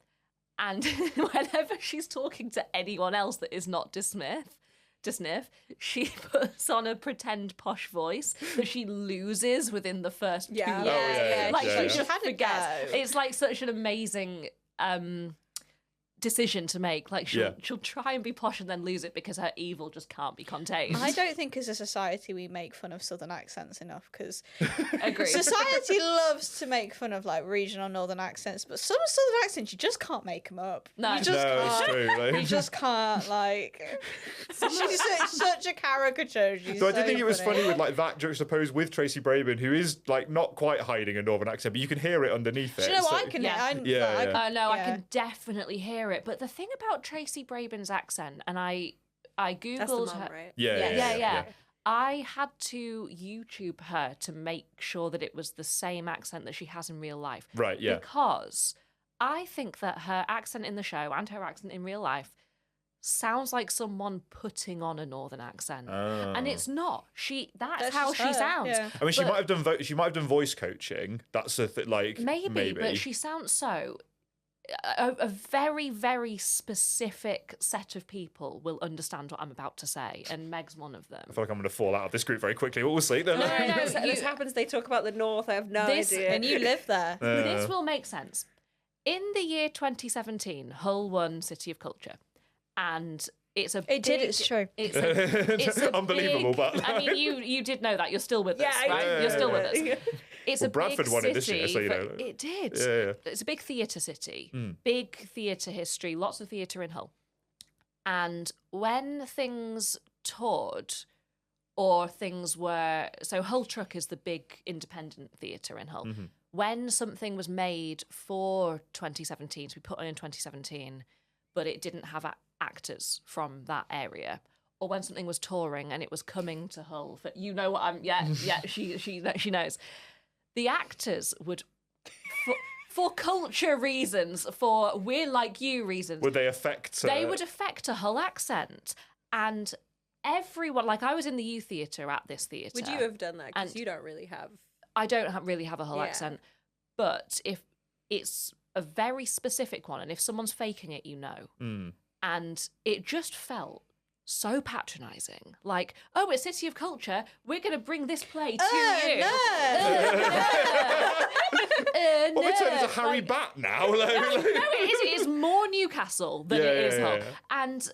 and whenever she's talking to anyone else that is not Disniff, she puts on a pretend posh voice that she loses within the first 2 Yeah. years. Oh, yeah. Like Yeah. she just Had a forgets. go. It's like such an amazing decision to make. Like she'll try and be posh and then lose it because her evil just can't be contained. I don't think as a society we make fun of Southern accents enough because agree. society loves to make fun of like regional Northern accents, but some Southern accents you just can't make them up. No. You just No, it's can't. true. Like- You just can't like. She's such a caricature. She's So I did think it was funny funny with like that juxtaposed with Tracy Brabin, who is like not quite hiding a northern accent, but you can hear it underneath it. Do you know So- what I can? Yeah. Yeah. No, I yeah. can definitely hear it. But the thing about Tracy Brabin's accent, and I That's the googled mum, her. right? Yeah. I had to YouTube her to make sure that it was the same accent that she has in real life. Right, yeah. Because I think that her accent in the show and her accent in real life sounds like someone putting on a northern accent, and it's not. That's how just she her, sounds. yeah. I mean, she But- might have done voice coaching. That's a like maybe, but she sounds so. A very, very specific set of people will understand what I'm about to say, and Meg's one of them. I feel like I'm going to fall out of this group very quickly. But we'll see. no, This happens. They talk about the North. I have no This- idea. And you live there. This will make sense. In the year 2017, Hull won City of Culture, and it's a It did, big- it's true. It's a Unbelievable, big- but- I mean, you did know that. You're still with us, Yeah, right? yeah, You're still yeah, with us. It's Well, a Bradford big won city, it this year, so you but know. it did. Yeah. It's a big theatre city, big theatre history, lots of theatre in Hull. And when things toured, or things were Hull Truck is the big independent theatre in Hull. When something was made for 2017, so we put on in 2017, but it didn't have actors from that area, or when something was touring and it was coming to Hull, for, you know what I'm, she knows. The actors would, for culture reasons, for we're like you reasons, Would they affect? they would affect a Hull accent. And everyone, like I was in the youth theatre at this theatre. Would you have done that? Because And- you don't really have. I don't really have a Hull Yeah. accent, but if it's a very specific one, and if someone's faking it, you know. And it just felt so patronising. Like, oh, it's City of Culture, we're going to bring this play to you. Well, we turn no. into Harry Like, Bat now. no, it is more Newcastle than it is Hull. Yeah. And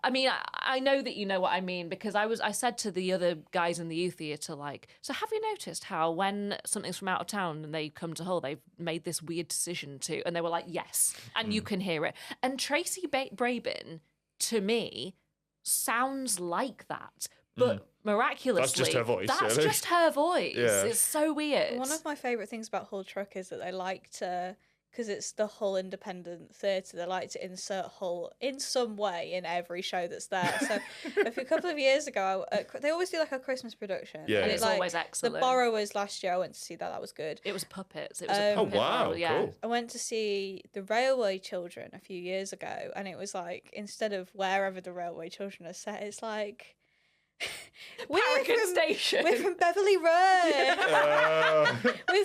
I mean, I know that you know what I mean, because I said to the other guys in the youth theatre, like, so have you noticed how when something's from out of town and they come to Hull, they've made this weird decision to, and they were like, yes, and you can hear it. And Tracy Brabin, to me, sounds like that, but miraculously, That's just her voice, That's yeah. just her voice. Yeah. It's so weird. One of my favourite things about Hull Truck is that they like to because it's the Hull Independent Theatre. They like to insert Hull in some way in every show that's there. So a couple of years ago, they always do like a Christmas production. Yeah, And it's like, always excellent. The Borrowers last year, I went to see that. That was good. It was puppets. It was a puppet. Oh, wow, model, yeah. cool. I went to see The Railway Children a few years ago, and it was like, instead of wherever the Railway Children are set, it's like... Paragon Station. We're from Beverly Road. I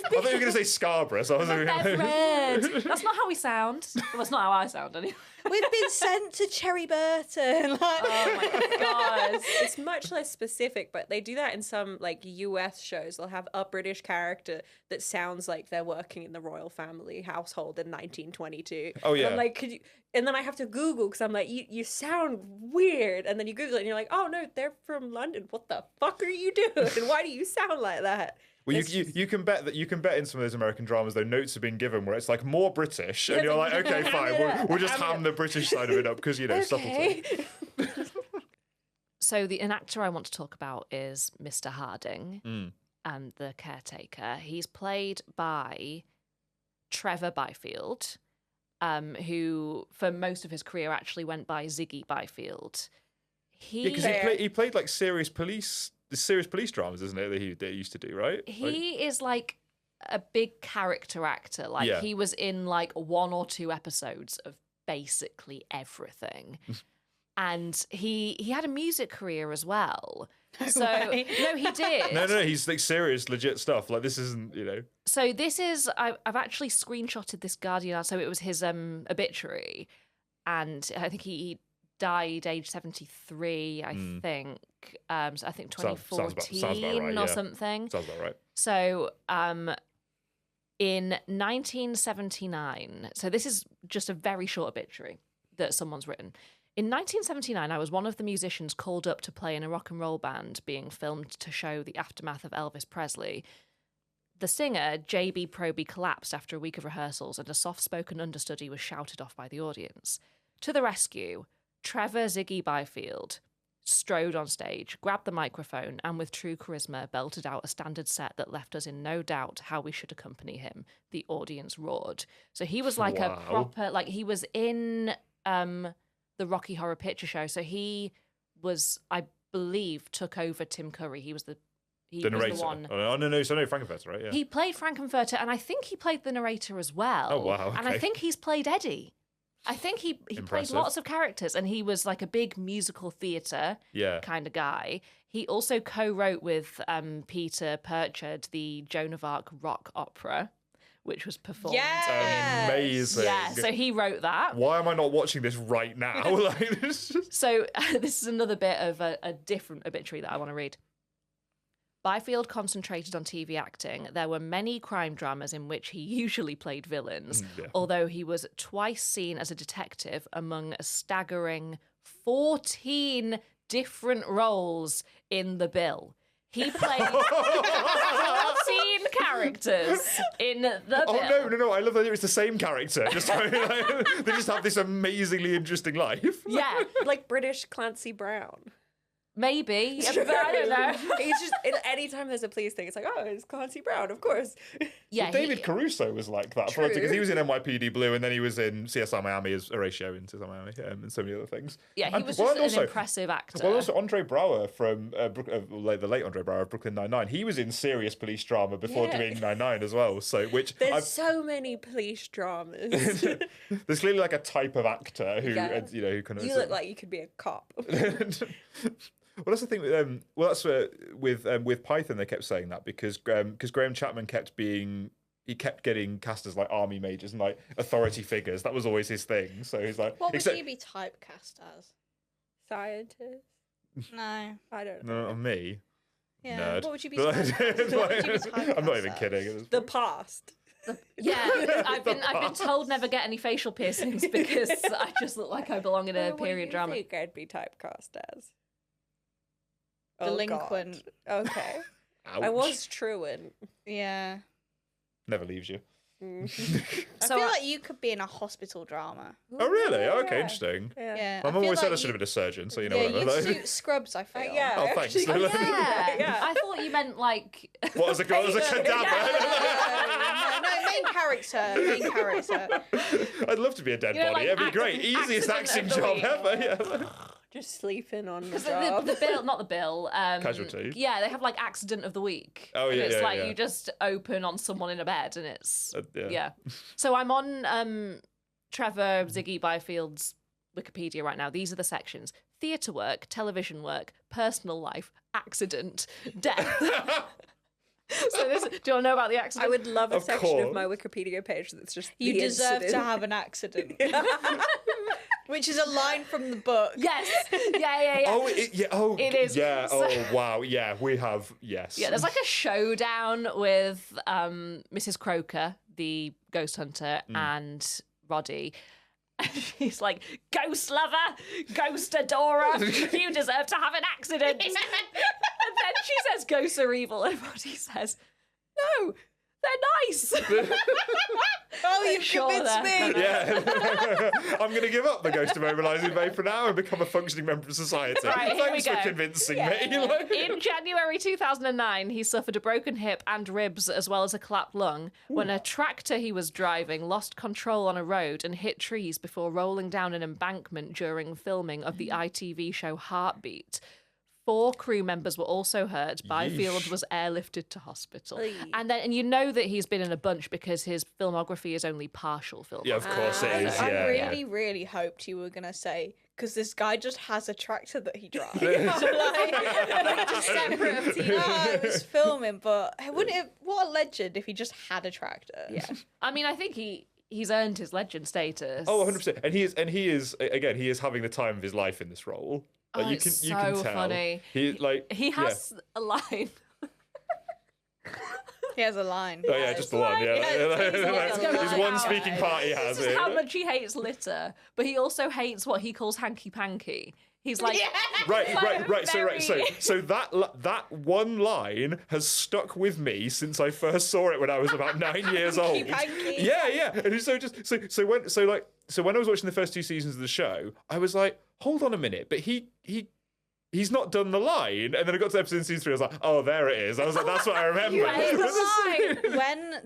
thought you were going to say Scarborough. So I was like, Red. That's not how we sound. Well, that's not how I sound anyway. We've been sent to Cherry Burton. Like, Oh my god. It's much less specific, but they do that in some like US shows. They'll have a British character that sounds like they're working in the royal family household in 1922. Oh, yeah. And I'm like, could you? And then I have to Google because I'm like, you sound weird. And then you Google it and you're like, oh no, they're from London. What the fuck are you doing? And why do you sound like that? Well, It's you can bet in some of those American dramas, though, notes have been given where it's like more British, and you're like, okay, fine, we'll just ham the British side of it up because, you know, Okay. subtlety. So an actor I want to talk about is Mr. Harding, the caretaker. He's played by Trevor Byfield, who for most of his career actually went by Ziggy Byfield. Because he played like serious police dramas, isn't it, that he used to do, right? He is like a big character actor. Like Yeah. he was in like 1 or 2 episodes of basically everything. And he had a music career as well. So way. no, he did. No, he's like serious, legit stuff. Like this isn't, you know. So this is I've actually screenshotted this Guardian. So it was his obituary, and I think he died age 73. I think. So I think 2014 sounds about right, or yeah. something. Sounds about right. So in 1979. So this is just a very short obituary that someone's written. In 1979, I was one of the musicians called up to play in a rock and roll band being filmed to show the aftermath of Elvis Presley. The singer, J.B. Proby, collapsed after a week of rehearsals and a soft-spoken understudy was shouted off by the audience. To the rescue, Trevor Ziggy Byfield strode on stage, grabbed the microphone, and with true charisma belted out a standard set that left us in no doubt how we should accompany him. The audience roared. So he was like a Wow. proper, like he was in... the Rocky Horror Picture Show. So he was, I believe, took over Tim Curry. He was the narrator. one. Oh no, so no, Frankenfurter, right? Yeah. He played Frankenfurter, and I think he played the narrator as well. Oh, wow, And I okay. think he's played Eddie. I think he played Impressive. lots of characters, and he was like a big musical theatre Yeah. kind of guy. He also co-wrote with Peter Purchard the Joan of Arc rock opera, which was performed. Yes. Amazing. Yeah, so he wrote that. Why am I not watching this right now? Like, this is... So this is another bit of a different obituary that I want to read. Byfield concentrated on TV acting. There were many crime dramas in which he usually played villains, Yeah. although he was twice seen as a detective among a staggering 14 different roles in the bill. He played 14 characters in the bill. Oh no! I love that it's the same character. Just they just have this amazingly interesting life. Yeah, Like British Clancy Brown. maybe. But I don't know. He's just anytime there's a police thing, it's like, oh, it's Clancy Brown, of course. Yeah, David Caruso was like that True. because he was in NYPD Blue and then he was in CSI Miami as Horatio in CSI Miami and so many other things. Yeah, he And- was well, just and an also- impressive actor. Well, also Andre Braugher from the late Andre Braugher of Brooklyn Nine-Nine. He was in serious police drama before Yeah. doing Nine-Nine as well. So There's so many police dramas. there's clearly like a type of actor who Yeah. who kind of You look like you could be a cop. Well, that's the thing. With Python, they kept saying that because Graham Chapman kept getting cast as like army majors and like authority figures. That was always his thing. So he's like, What would you be typecast as? Scientist? No. I don't know. no, me, Yeah. nerd. What would you be typecast as? What would you be I'm not typecast even as? kidding. It was- The past. Yeah, I've been told never get any facial piercings because I just look like I belong in a What do period you drama. think I'd be typecast as? Delinquent. Oh, God. Okay. Ouch. I was truant. Yeah. Never leaves you. I feel like you could be in a hospital drama. Oh, really? Yeah, Okay, yeah. interesting. Yeah. My I mum feel always said I like should have been a surgeon, so you know Yeah, whatever. you'd suit Scrubs, I feel. Yeah. Oh, thanks. actually, Yeah. I thought you meant like. What was a cadaver? No, main character. I'd love to be a dead You know, body. like It'd be great. Easiest accident acting of the job week. ever. Yeah. Just sleeping on the Because job. the bill, not the bill. Casualty. Yeah, they have like accident of the week. Oh, and yeah, it's yeah, like yeah. you just open on someone in a bed, and it's Yeah. yeah. So I'm on Trevor Ziggy Byfield's Wikipedia right now. These are the sections: theatre work, television work, personal life, accident, death. So this, do you want to know about the accident? I would love a Of section of course. my Wikipedia page that's just You the deserve incident. to have an accident. Which is a line from the book. Yes. Yeah. Oh, oh, It is. Yeah. So- Oh, wow. Yeah, we have. Yes. Yeah, there's like a showdown with Mrs. Croker, the ghost hunter, and Roddy. And she's like, ghost lover, ghost adorer, you deserve to have an accident. And then she says ghosts are evil, and Roddy says, no, they're nice. Oh, you've Sure convinced there. me. Yeah. I'm going to give up the ghost of mobilising vape for now and become a functioning member of society. Right, here we Thanks for go. convincing me. Like- In January 2009, he suffered a broken hip and ribs as well as a clapped lung when a tractor he was driving lost control on a road and hit trees before rolling down an embankment during filming of the ITV show Heartbeat. 4 crew members were also hurt. Byfield Yeesh. was airlifted to hospital. Oy. And you know that he's been in a bunch because his filmography is only partial filmography. Yeah, of course it is. I Yeah. really hoped you were going to say, because this guy just has a tractor that he drives. Just separate of TV. No, it was filming, but wouldn't it? What a legend if he just had a tractor. Yeah. I mean, I think he's earned his legend status. Oh, 100%. And he is again, he is having the time of his life in this role. Like, Oh, you it's can tell. so funny. He has a line. He has a line. Oh yeah, just the one. Yeah, Let's go his right one now. speaking part he has. This is here. how much he hates litter, but he also hates what he calls hanky panky. He's like, Right. very- So that one line has stuck with me since I first saw it when I was about 9 years old. Hanky-panky. Yeah. And so when I was watching the first 2 seasons of the show, I was like, hold on a minute, but he's not done the line. And then I got to episode in season 3, I was like, oh, there it is. I was like, that's what I remember. Where's the line? When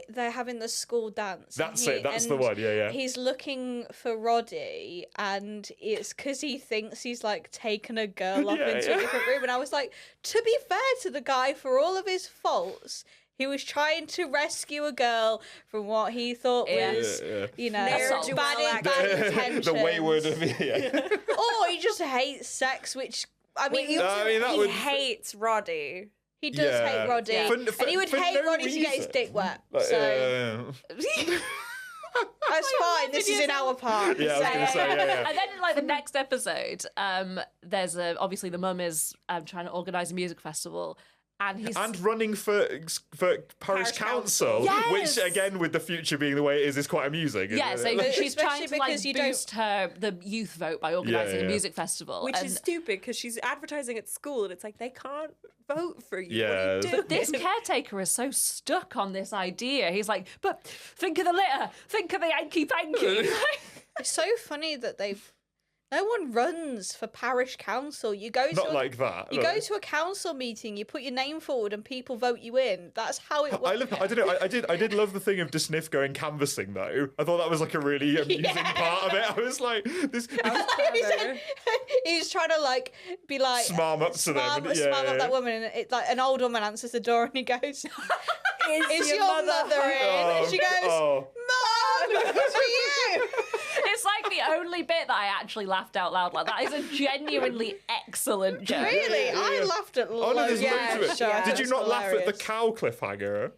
they're having the school dance. That's and it, that's the and one, yeah. He's looking for Roddy, and it's because he thinks he's like taken a girl off Yeah, into yeah. a different room. And I was like, to be fair to the guy, for all of his faults, he was trying to rescue a girl from what he thought Yeah. was, Yeah. you know, Ne'er-do-well bad intentions. The wayward of yeah. Or he just hates sex, which I mean, that he would- hates Roddy. he does Yeah. hate Roddy, Yeah. and he would For hate no Roddy to get his reason. dick wet. Like, So that's fine. This is in our part. Yeah, I was So- gonna say, yeah. And then in like the next episode, there's obviously the mum is trying to organise a music festival, and he's And running for parish council, Yes! which again, with the future being the way it is quite amusing. isn't yeah, it? so Like- she's trying Especially to like because you don't- boost the youth vote by organising Yeah, a yeah. music festival, Which and is stupid because she's advertising at school and it's like they can't vote for you. Yeah. What are you doing? this caretaker is so stuck on this idea. He's like, but think of the litter, think of the hanky panky. It's so funny that no one runs for parish council. You go Not to like that. you like- go to a council meeting, you put your name forward, and people vote you in. That's how it works. I don't know. I did love the thing of DeSniff going canvassing though. I thought that was like a really amusing part of it. I was like, this He's trying to like be like Smarm up to them, smarm yeah, up yeah. that woman, and it, like an old woman answers the door, and he goes, "Is Is your mother in?" And she goes, oh. "Mom, it's for you." It's like the only bit that I actually laughed out loud. Like that is a genuinely excellent joke. Really, I laughed at Oh no, there's loads loads of of it. it. Did you It's not laugh at the hilarious. cow cliffhanger?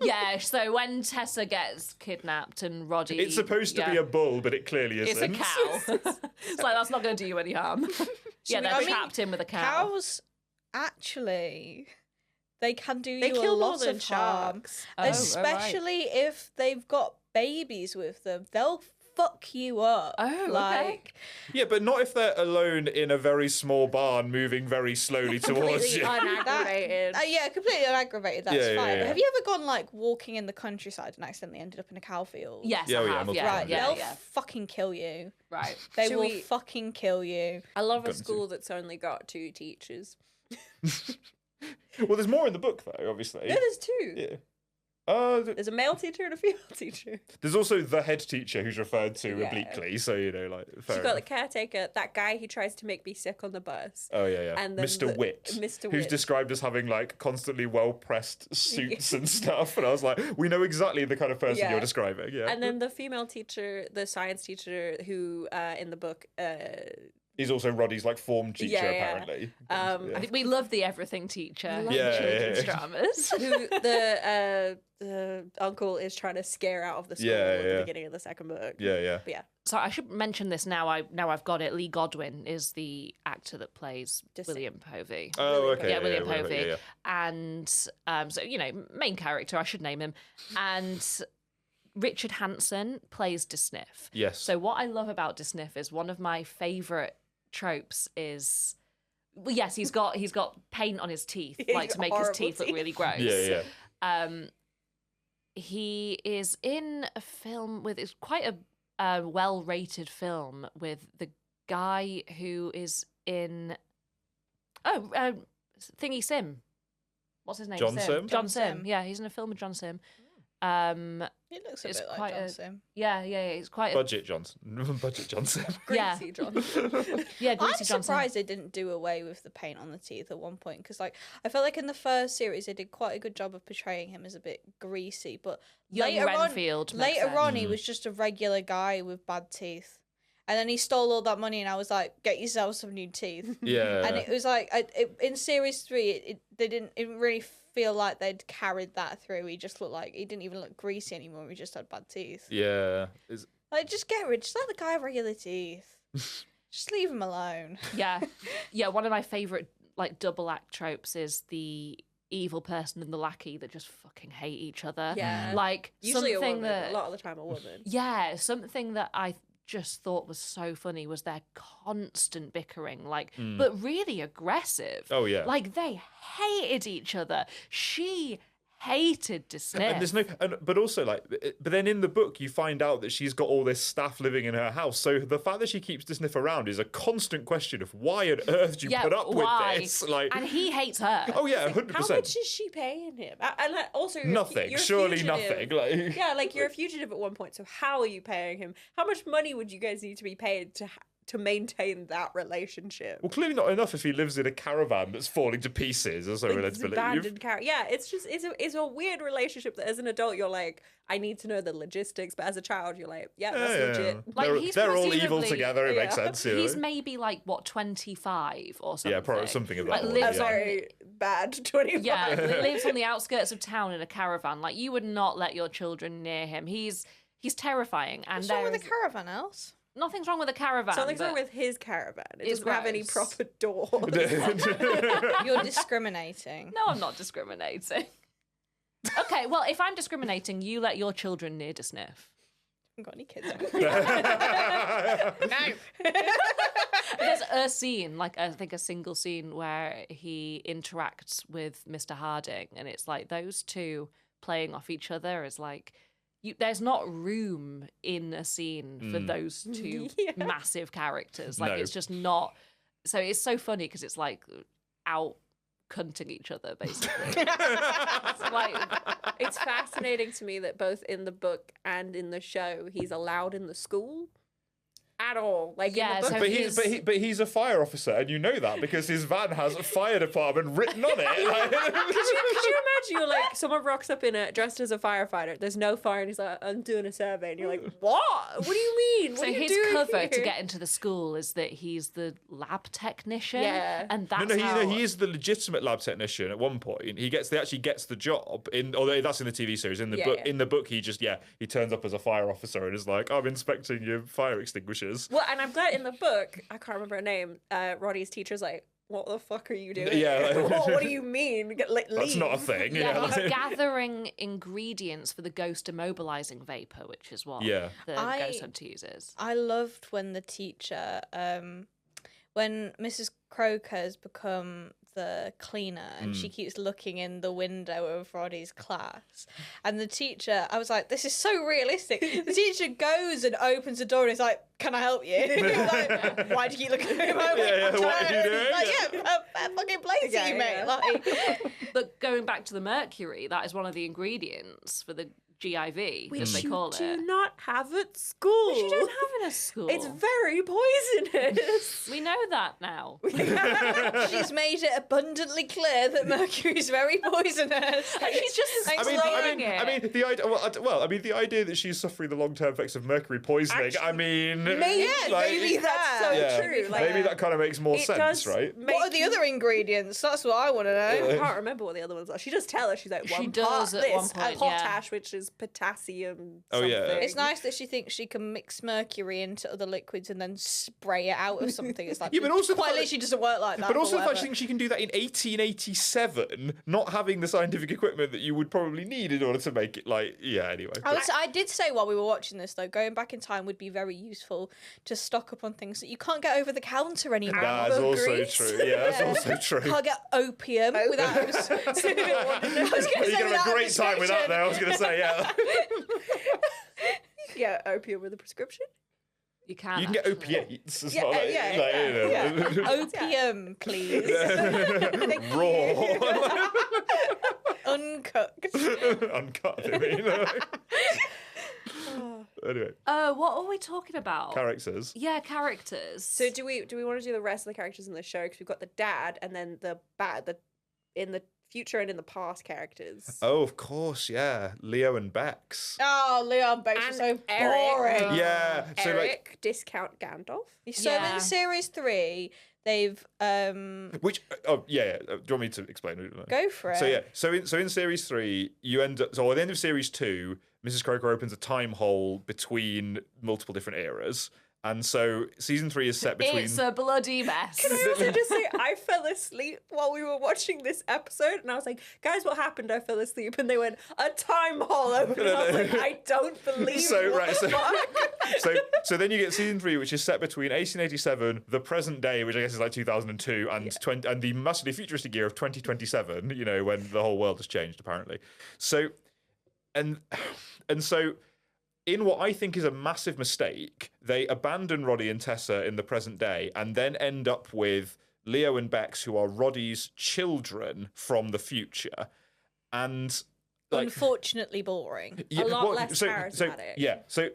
Yeah, so when Tessa gets kidnapped and Roddy... It's supposed to be a bull, but it clearly It's isn't. a cow. It's like, that's not going to do you any harm. Yeah, they're I mean, trapped in with a cow. Cows, actually, they can do They you a kill more lot than of harm. sharks. Oh, all right. Especially if they've got babies with them. They'll fuck you up. Oh, okay. like, Yeah, but not if they're alone in a very small barn moving very slowly towards Completely you. unaggravated. yeah, completely unaggravated. That's Yeah, yeah, fine. yeah. Have you ever gone like walking in the countryside and accidentally ended up in a cow field? Yes, Yeah, I oh, yeah, have. multiple Yeah, times, yeah, They'll yeah. fucking kill you. Right. They Should will we- fucking kill you. I love a Gotten to. school that's only got 2 teachers. Well, there's more in the book, though, obviously. No, there's 2. Yeah. There's a male teacher and a female teacher. There's also the head teacher who's referred to Yeah. obliquely, so, you know, like, fair She's got the enough. caretaker, that guy who tries to make me sick on the bus. Oh, yeah, yeah. And then Mr. Witt. Mr. Who's Witt. described as having, like, constantly well-pressed suits and stuff. And I was like, we know exactly the kind of person Yeah. you're describing, yeah. And then the female teacher, the science teacher, who in the book, He's also Roddy's, like, form teacher, Yeah, yeah. apparently. Um, We love the everything teacher. love in Yeah, children's yeah. dramas. who the uncle is trying to scare out of the school Yeah, at the yeah. beginning of the second book. Yeah. But yeah, So I should mention this now. I've got it. Lee Godwin is the actor that plays Just- William Povey. Oh, William okay. Yeah, William whatever, Povey. yeah. And so, you know, main character, I should name him. And Richard Hanson plays DeSniff. Yes. So what I love about DeSniff is one of my favourite tropes is, well, yes, he's got paint on his teeth, He's like to got make his horrible teeth look teeth. really gross. Yeah. He is in a film with, it's quite a well-rated film with the guy who is in Thingy Sim. What's his name? John Sim? John John Sim. Sim. Yeah, he's in a film with John Sim. It looks a It's bit quite like John a- Sim. Yeah, it's quite a, Budget Johnson. Budget Johnson. yeah, Greasy John. yeah. I'm Greasy Johnson. surprised they didn't do away with the paint on the teeth at one point because, like, I felt like in the first series they did quite a good job of portraying him as a bit greasy, but Young later Renfield makes later on sense. he was just a regular guy with bad teeth, and then he stole all that money, and I was like, get yourself some new teeth. Yeah. And it was like in series 3, they didn't really feel like they'd carried that through. He just looked like he didn't even look greasy anymore. He just had bad teeth. Yeah. Like, just get rid. Just let the guy have regular teeth. Just leave him alone. Yeah, one of my favorite like double act tropes is the evil person and the lackey that just fucking hate each other. Yeah. Like Usually a something woman. that A lot of the time a woman. yeah, something that I just thought was so funny was their constant bickering, like, but really aggressive. Oh, yeah. Like they hated each other. She hated DeSniff. And there's no, but also like, but then in the book you find out that she's got all this staff living in her house. So the fact that she keeps DeSniff around is a constant question of why on earth do you put up why? with this? Like, and he hates her. oh yeah, How 100%. much is she paying him? And like, also, you're a Nothing. you're a Surely fugitive. nothing. Like, Yeah, like you're a fugitive at one point. So how are you paying him? How much money would you guys need to be paid to maintain that relationship? well, clearly not enough if he lives in a caravan that's falling to pieces, or so we're led to believe. Abandoned character. Yeah, it's a weird relationship that as an adult you're like, I need to know the logistics, but as a child you're like, yeah, that's legit. Like, they're he's they're all evil presumably- together. It makes Yeah. sense. You He's know? maybe like what 25 or something. Yeah, probably something of that Like order, lives yeah. on Very bad 25. yeah, lives on the outskirts of town in a caravan. Like you would not let your children near him. He's terrifying, and What's wrong with there's the caravan, else? nothing's wrong with a caravan. Something's wrong but with his caravan. It it's doesn't have any gross. proper doors. You're discriminating. No, I'm not discriminating. Okay, well, if I'm discriminating, you let your children near to sniff. I haven't got any kids. There's a scene, like I think a single scene where he interacts with Mr. Harding, and it's like those two playing off each other is like there's not room in a scene for those two Yeah. massive characters. Like No. it's just not. So it's so funny because it's like out cunting each other basically. It's like It's fascinating to me that both in the book and in the show, he's allowed in the school at all. Like Yeah, in the so book, But he's a fire officer, and you know that because his van has a fire department written on it. Like- could you imagine you're like someone rocks up in a dressed as a firefighter, there's no fire, and he's like, I'm doing a survey, and you're like, what? What do you mean? What so are you his doing cover to here? get into the school is that he's the lab technician. Yeah. And that's No, how... he is the legitimate lab technician. At one point, he actually gets the job. Although that's in the TV series. In the Yeah, book, yeah. in the book, he turns up as a fire officer and is like, I'm inspecting your fire extinguishers. Well, and I'm glad in the book, I can't remember her name, Roddy's teacher's like, what the fuck are you doing? Yeah, like- what do you mean? Leave. That's not a thing. Yeah, Yeah, he's gathering ingredients for the ghost immobilizing vapor, which is what Yeah. the ghost hunter uses. I loved when the teacher, when Mrs. Croker's become the cleaner and she keeps looking in the window of Roddy's class, and the teacher, I was like, this is so realistic. The teacher goes and opens the door and is like, can I help you? Like, why do you keep looking at him? Yeah, what are you doing? Like, yeah, a fucking place Yeah, you mate. yeah. Like, But going back to the mercury, that is one of the ingredients for the GIV, as they call do it. not have at school. You don't have it at school. It's very poisonous. We know that now. she's made it abundantly clear that mercury is very poisonous. She's just I mean, explaining it. I mean, the idea. Well, I mean, the idea that she's suffering the long-term effects of mercury poisoning. I mean, maybe, maybe that's so yeah, true. Like, maybe that kind of makes more it sense, does right? What are the other ingredients? That's what I want to know. I can't remember what the other ones are. She does tell her. She's like, She one does part at this, one point, and yeah. potash, which is potassium. Oh, yeah. something. It's nice that she thinks she can mix mercury into other liquids and then spray it out of something. It's like, Yeah, but also the quite fact that- literally doesn't work like that. But also the fact whatever. she thinks she can do that in 1887, not having the scientific equipment that you would probably need in order to make it. Like, yeah. Anyway, I did say while we were watching this, though, going back in time would be very useful to stock up on things that you can't get over the counter anymore. that's also Ambergris. true. Yeah, that's also true. Can't get opium without. I was going to You're gonna have a great time with that. There, I was gonna say, yeah. Yeah, opium with a prescription. You can. You can get actually. opiates. It's Yeah, not like, yeah, like, you know. Opium, please. Raw, Uncooked. uncut. I mean. Anyway, What are we talking about? characters. Yeah, characters. So do we want to do the rest of the characters in the show? Because we've got the dad and then the in the future and in the past characters. Oh, of course, yeah. Leo and Bex. Oh, Leon Bates is so And Eric. boring. Yeah. So Eric, like, discount Gandalf. So Yeah. in series 3, they've which? Oh, yeah. Do you want me to explain? go for it. So yeah, so in series 3, you end up. So at the end of series 2, Mrs. Croker opens a time hole between multiple different eras, and so season 3 is set between. It's a bloody mess. Can I also just say I fell asleep while we were watching this episode, and I was like, "Guys, what happened?" I fell asleep, and they went, "A time hole open." And I was like, "I don't believe." So what right, the so, fuck? so then you get season 3, which is set between 1887, the present day, which I guess is like 2002, and the massively futuristic year of 2027. You know, when the whole world has changed apparently. So, and so. In what I think is a massive mistake, they abandon Roddy and Tessa in the present day and then end up with Leo and Bex, who are Roddy's children from the future. And like, Unfortunately boring. yeah, lot less So charismatic. yeah, so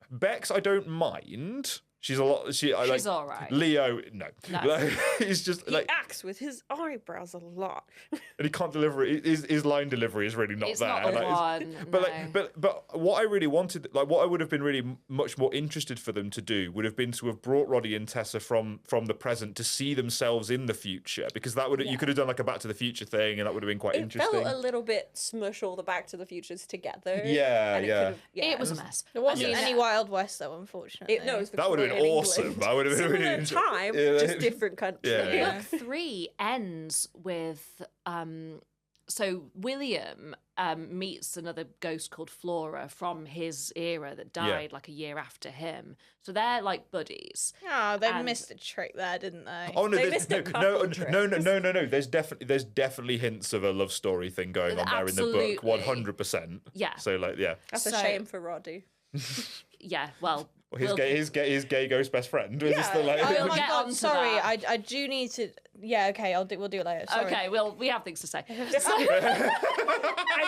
Bex, I don't mind. She's a lot. She's all right. Leo, no. No. Like, he's just He like, acts with his eyebrows a lot. and he can't deliver it. His line delivery is really not It's there. not the Like, one. But no. like, but what I really wanted, like what I would have been really much more interested for them to do, would have been to have brought Roddy and Tessa from the present to see themselves in the future, because that would you could have done like a Back to the Future thing, and that would have been quite It interesting. felt a little bit smush all the Back to the Futures together. Yeah, and it yeah. could've- yeah. It was a mess. There wasn't Yes. any Wild West, though, unfortunately. It, no, it was That would have been Victorian awesome. England. That would have been Similar really interesting. time, Yeah. just different country. Yeah. Book 3 ends with so William meets another ghost called Flora from his era that died like a year after him. So they're like buddies. Oh, they And- missed a trick there, didn't they? Oh no! They there's- missed a no, couple no. There's definitely hints of a love story thing going on there in the book. Absolutely. 100%. Yeah. So like, yeah. That's So- a shame for Roddy. Yeah, well, His gay ghost best friend. Is this the, like, Oh We'll my get god, onto sorry, that. I do need to. Yeah, okay, we'll do it later. Sorry. Okay, well, we have things to say. I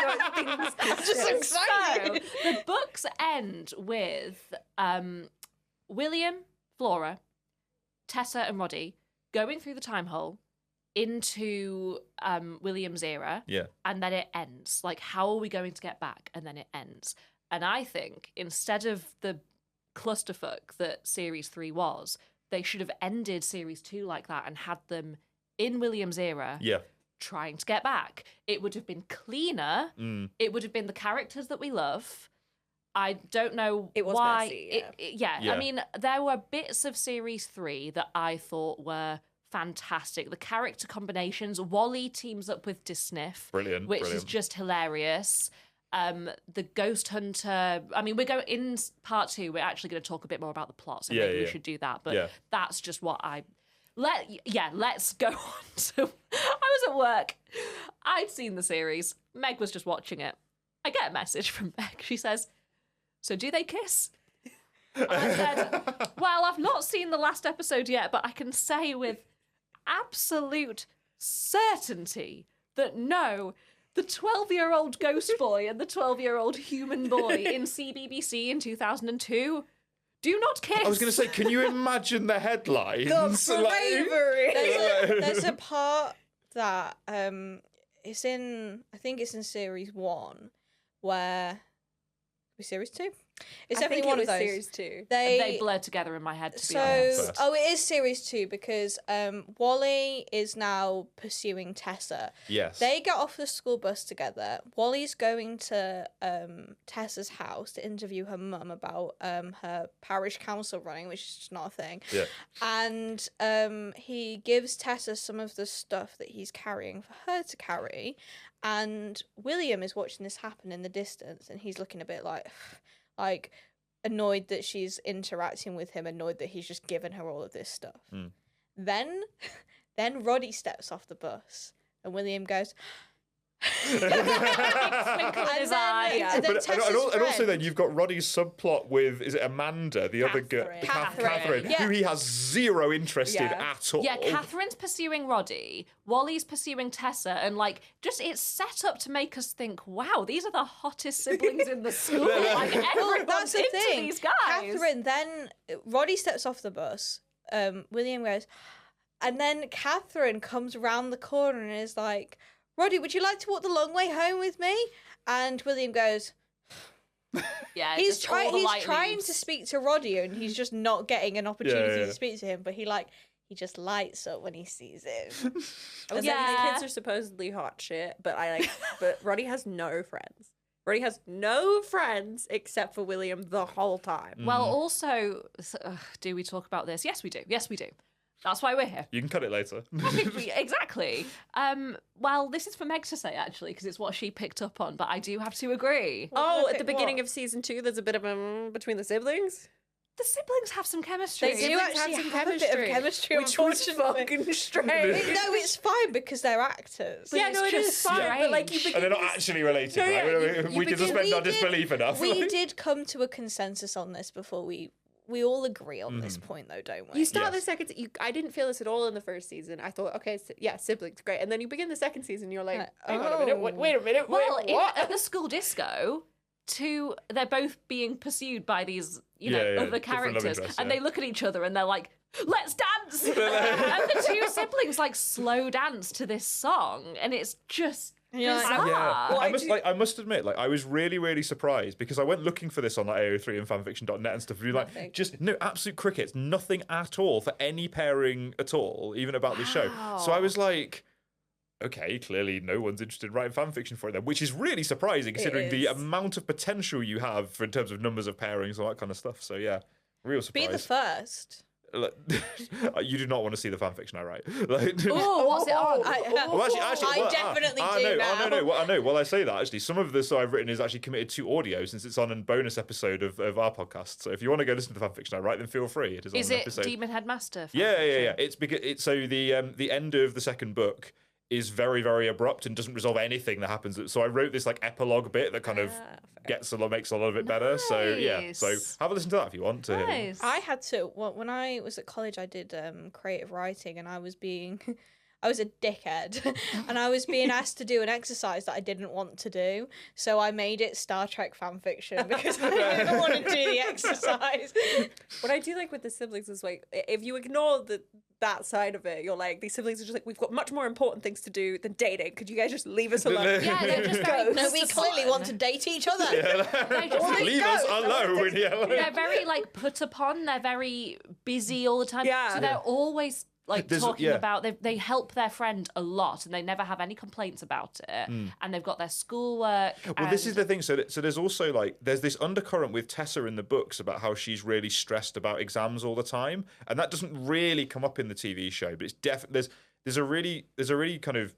don't think I'm just excited. So, the books end with William, Flora, Tessa, and Roddy going through the time hole into William's era, Yeah. and then it ends. Like, how are we going to get back? And then it ends. And I think instead of the clusterfuck that Series 3 was, they should have ended Series 2 like that and had them in William's era Yeah. trying to get back. It would have been cleaner. Mm. It would have been the characters that we love. I don't know It was why. messy, yeah. Yeah, Yeah. I mean, there were bits of Series 3 that I thought were fantastic. The character combinations. Wally teams up with Disniff, Brilliant, which is brilliant. just hilarious. The Ghost Hunter. I mean, we're going in part 2. We're actually going to talk a bit more about the plot, so maybe we should do that. But that's just what I. Let's go on to. I was at work. I'd seen the series. Meg was just watching it. I get a message from Meg. She says, "So do they kiss?" And I said, "Well, I've not seen the last episode yet, but I can say with absolute certainty that no, the 12-year-old ghost boy and the 12-year-old human boy in CBBC in 2002 do not kiss." I was going to say, can you imagine the headlines? The bravery. There's a part that it's in. I think it's in series 1 where. Series 2? It's definitely one of those. Series 2. They blur together in my head, to be honest. Oh, it is series 2 because Wally is now pursuing Tessa. Yes. They get off the school bus together. Wally's going to Tessa's house to interview her mum about her parish council running, which is just not a thing. Yeah. And he gives Tessa some of the stuff that he's carrying for her to carry. And William is watching this happen in the distance, and he's looking a bit like annoyed that she's interacting with him, annoyed that he's just given her all of this stuff. Then Roddy steps off the bus, and William goes. Twinkle in his eye. And then And also then you've got Roddy's subplot with, is it Amanda, the other girl, Catherine, Yeah. who he has zero interest in at all. Yeah, Catherine's pursuing Roddy, Wally's pursuing Tessa, and like just it's set up to make us think, wow, these are the hottest siblings in the school. Like everyone's that's the into thing. these guys. Catherine, then Roddy steps off the bus. William goes, and then Catherine comes around the corner and is like, "Roddy, would you like to walk the long way home with me?" And William goes, Yeah, he's just all the light trying leaves. to speak to Roddy, and he's just not getting an opportunity to speak to him. But he just lights up when he sees him. I was saying the kids are supposedly hot shit, but but Roddy has no friends. Roddy has no friends except for William the whole time. Well, also, do we talk about this? Yes, we do. Yes, we do. That's why we're here. You can cut it later. Exactly. Well, this is for Meg to say, actually, because it's what she picked up on, but I do have to agree. At the beginning of season 2, there's a bit of a between the siblings. The siblings have some chemistry. They do actually have a bit of chemistry, which was unfortunately. fucking strange. No, it's fine because they're actors. Yeah, no, it is fine, but like you strange. begin And they're not to- actually related, No, yeah, right? you We can begin- suspend our we did- disbelief enough. We did come to a consensus on this before we all agree on this point, though, don't we? You start Yes. the second. I didn't feel this at all in the first season. I thought, okay, siblings, great. And then you begin the second season, you're like, hang on a minute, wait a minute, Well, what? at the school disco, they're both being pursued by these, other different love characters, interests, and yeah. they look at each other and they're like, "Let's dance!" And the two siblings like slow dance to this song, and it's just bizarre. Yeah, I must admit, I was really, really surprised because I went looking for this on AO3 and fanfiction.net and stuff. Nothing. Absolute crickets, nothing at all for any pairing at all, even about this show. So I was like, okay, clearly no one's interested in writing fanfiction for it then, which is really surprising considering the is. amount of potential you have in terms of numbers of pairings and all that kind of stuff. So yeah, real surprise. Be the first. You do not want to see the fanfiction I write. Oh, what's it on? I definitely do now. I know. Well, I say that actually. Some of the stuff I've written is actually committed to audio since it's on a bonus episode of our podcast. So if you want to go listen to the fanfiction I write, then feel free. It is on Is an it episode. Demon Headmaster? Yeah. fanfiction? It's because it's so the end of the second book is very, very abrupt and doesn't resolve anything that happens. So I wrote this epilogue bit that kind of makes a lot of it better. So yeah, so Nice. have a listen to that if you want to. Nice. I had to. When I was at college, I did creative writing, and I was a dickhead, and I was being asked to do an exercise that I didn't want to do. So I made it Star Trek fan fiction because I didn't want to do the exercise. What I do like with the siblings is if you ignore that side of it, you're like, these siblings are just we've got much more important things to do than dating. Could you guys just leave us alone? Yeah, they're just very No, we clearly want to date each other. Leave us alone. They're very put upon. They're very busy all the time. Yeah. So they're always talking about they help their friend a lot, and they never have any complaints about it, and they've got their schoolwork. Well, this is the thing. So there's also there's this undercurrent with Tessa in the books about how she's really stressed about exams all the time, and that doesn't really come up in the TV show. But it's definitely there's a really kind of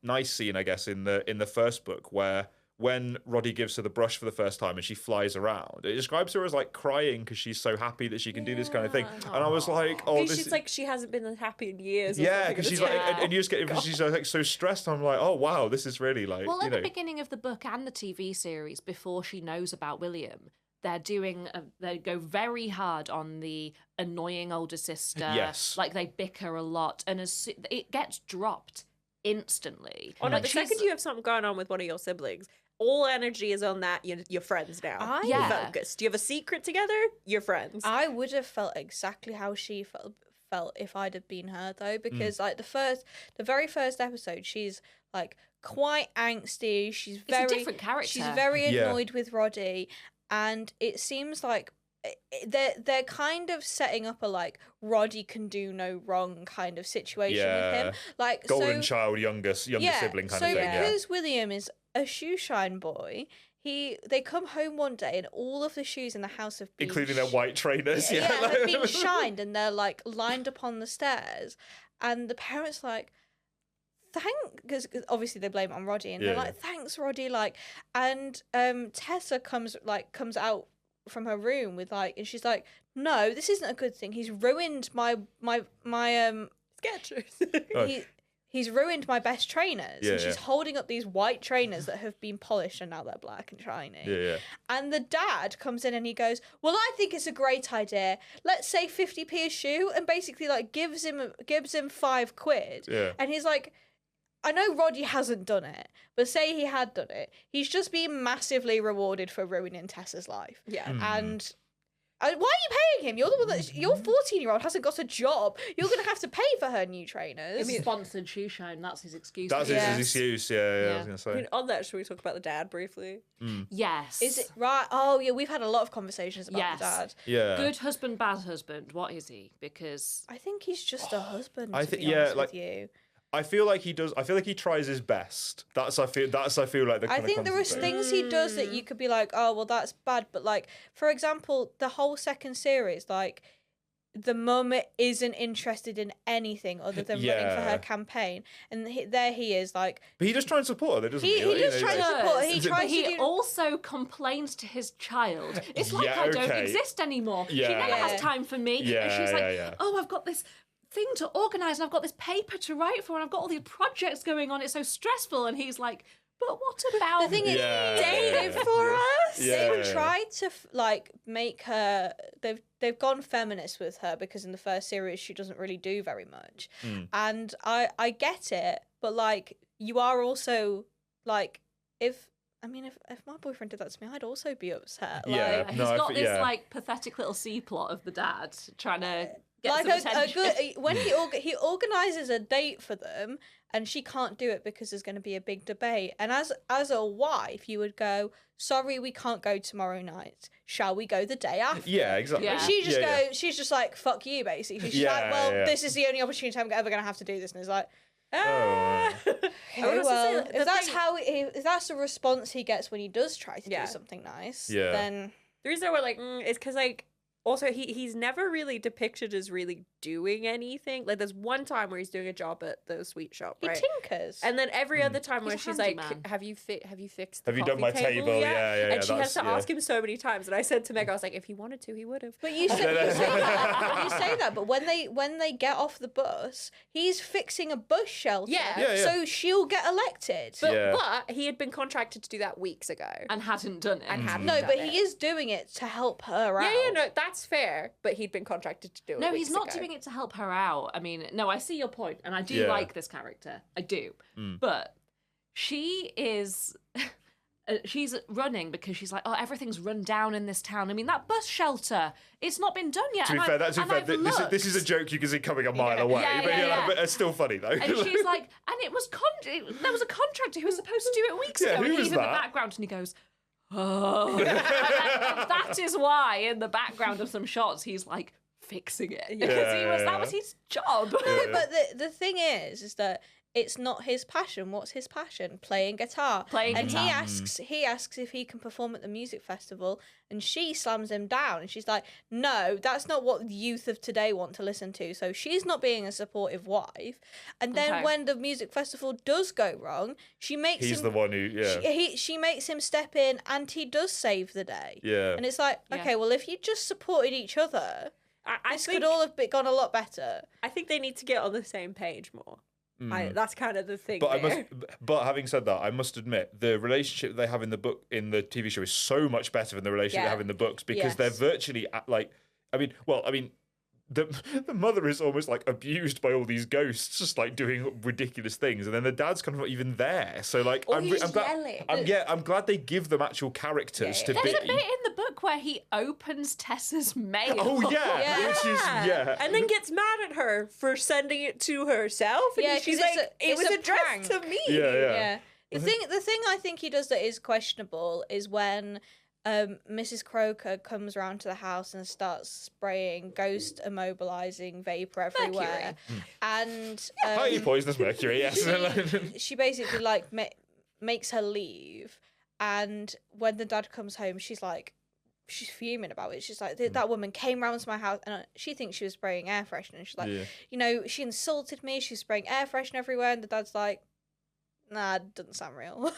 nice scene, I guess, in the first book where when Roddy gives her the brush for the first time and she flies around, it describes her as crying because she's so happy that she can do this kind of thing. And I was like, oh, she's she hasn't been happy in years. Yeah, because she's and you just get she's so stressed. I'm like, oh wow, this is really well, at the beginning of the book and the TV series, before she knows about William, they go very hard on the annoying older sister. Yes, they bicker a lot, and it gets dropped instantly. Oh no, the second you have something going on with one of your siblings, all energy is on that. You're friends now. You're focused. You have a secret together. You're friends. I would have felt exactly how she felt if I'd have been her, though, because the very first episode, she's quite angsty. She's a different character. She's very annoyed with Roddy, and it seems like they're kind of setting up a Roddy can do no wrong kind of situation with him, golden child, younger sibling kind of thing. Because William is a shoeshine boy, they come home one day and all of the shoes in the house have been including their white trainers, have been shined, and they're lined up on the stairs, and the parents because obviously they blame it on Roddy, and they're like, thanks Roddy, and Tessa comes out from her room with and she's like, no, this isn't a good thing. He's ruined my sketchers. He's ruined my best trainers. And she's holding up these white trainers that have been polished and now they're black and shiny. And the dad comes in and he goes, well, I think it's a great idea. Let's say 50p a shoe, and basically gives him £5. And he's like, I know Roddy hasn't done it, but say he had done it, he's just been massively rewarded for ruining Tessa's life. Yeah. And why are you paying him? You're the one your 14-year-old hasn't got a job. You're going to have to pay for her new trainers. Sponsored shoe shine. That's his excuse. That's his excuse. Yeah. I was going to say. On that, should we talk about the dad briefly? Yes. Is it right? Oh yeah, we've had a lot of conversations about the dad. Yeah. Good husband, bad husband. What is he? Because I think he's just a husband. I think with you. I feel like he does. I feel like he tries his best. I feel like the. I think there are things he does that you could be like, oh well, that's bad. But for example, the whole second series, the mum isn't interested in anything other than running for her campaign, and there he is But he does try and support her, doesn't he? He does try to support her. But he also complains to his child. It's like I don't exist anymore. She never has time for me. And she's like, oh, I've got this thing to organise, and I've got this paper to write for, and I've got all these projects going on. It's so stressful. And he's like, but what about the thing is, Dave for us? They've tried to make her. They've gone feminist with her, because in the first series she doesn't really do very much, and I get it, but you are also if my boyfriend did that to me, I'd also be upset. He's got this pathetic little C plot of the dad trying to get some attention. When he organises a date for them, and she can't do it because there's going to be a big debate. And as a wife, you would go, sorry, we can't go tomorrow night. Shall we go the day after? Yeah, exactly. And she just goes, she's just like, fuck you, basically. She's this is the only opportunity I'm ever going to have to do this. And it's like, if that's the response he gets when he does try to do something nice, then the reason we're it's because also he's never really depicted as really doing anything. There's one time where he's doing a job at the sweet shop, right? He tinkers. And then every other time where she's like, have you fixed the Have you done my table? Yeah. And she has to ask him so many times. And I said to Meg, I was like, if he wanted to, he would have. But you say that. But when they get off the bus, he's fixing a bus shelter. Yeah. So she'll get elected. But he had been contracted to do that weeks ago. And hadn't done it. But he is doing it to help her out. Yeah, no, that's fair. But he'd been contracted to do it. No, he's not doing it to help her out. I mean, no, I see your point, and I do like this character. I do. But she is... she's running because she's like, oh, everything's run down in this town. I mean, that bus shelter, it's not been done yet. To be fair, this is a joke you can see coming a mile away. But it's still funny, though. And she's like, and it was there was a contractor who was supposed to do it weeks ago. And he's in the background, and he goes... Oh, and that is why in the background of some shots he's like fixing it Yeah. because that was his job. But the thing is that it's not his passion. What's his passion? Playing guitar. And guitar. he asks if he can perform at the music festival, and she slams him down. And she's like, "No, that's not what the youth of today want to listen to." So she's not being a supportive wife. And then when the music festival does go wrong, she makes He's him. the one who, She makes him step in, and he does save the day. Yeah. And it's like, okay, well, if you just supported each other, this could all have gone a lot better. I think they need to get on the same page more. That's kind of the thing. But but having said that, I must admit the relationship they have in the book in the TV show is so much better than the relationship they have in the books because they're virtually like, the mother is almost like abused by all these ghosts, just like doing ridiculous things, and then the dad's kind of not even there. So like, I'm glad they give them actual characters to There's be. a bit in the book where he opens Tessa's mail. Oh yeah, which is and then gets mad at her for sending it to herself. And she's like, it was addressed to me. Yeah. The thing I think he does that is questionable is when Mrs. Croker comes around to the house and starts spraying ghost immobilizing vapor everywhere, and highly poisonous mercury. Yes, she basically like makes her leave, and when the dad comes home, she's fuming about it. She's like, that woman came round to my house, and she thinks she was spraying air freshener. And she's like, she insulted me. She's spraying air freshener everywhere, and the dad's like, nah, it doesn't sound real.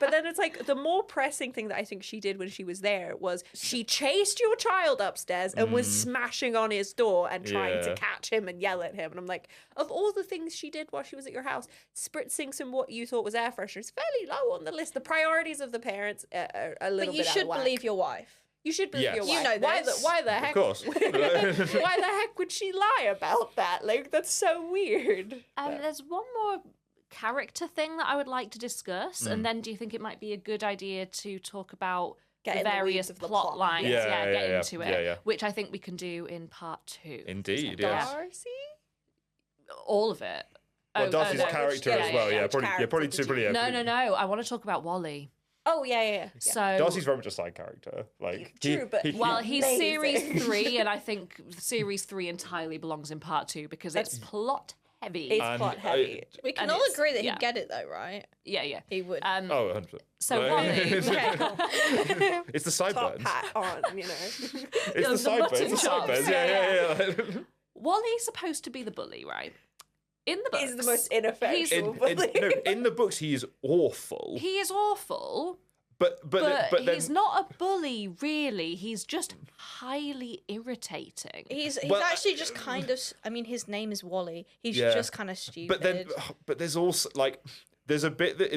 But then it's like the more pressing thing that I think she did when she was there was she chased your child upstairs and was smashing on his door and trying to catch him and yell at him. And I'm like, of all the things she did while she was at your house, spritzing some what you thought was air freshener is fairly low on the list. The priorities of the parents are a little bit out of whack. But you should believe your wife. You should believe your wife. You know this. Why the heck? Of course. Why the heck would she lie about that? Like, that's so weird. There's one more character thing that I would like to discuss, and then do you think it might be a good idea to talk about the various plot lines? Get into it, which I think we can do in part 2. Indeed, Darcy? All of it. Well, Darcy's character as well, probably too brilliant. No. I want to talk about Wally. Oh, yeah. So Darcy's very much a side character. Like, true, but he's series 3, and I think series 3 entirely belongs in part 2 because it's plot heavy. It's plot heavy. We can all agree that he'd get it though, right? Yeah. He would. 100%. So Wally, it's the sideburns. Top hat on, It's the sideburns. It's the sideburns. Yeah. Wally's supposed to be the bully, right? In the books, he's the most ineffectual bully. In the books, he is awful. He is awful. But he's not a bully, really. He's just highly irritating. He's actually just kind of. I mean, his name is Wally. He's just kind of stupid. But there's also like there's a bit that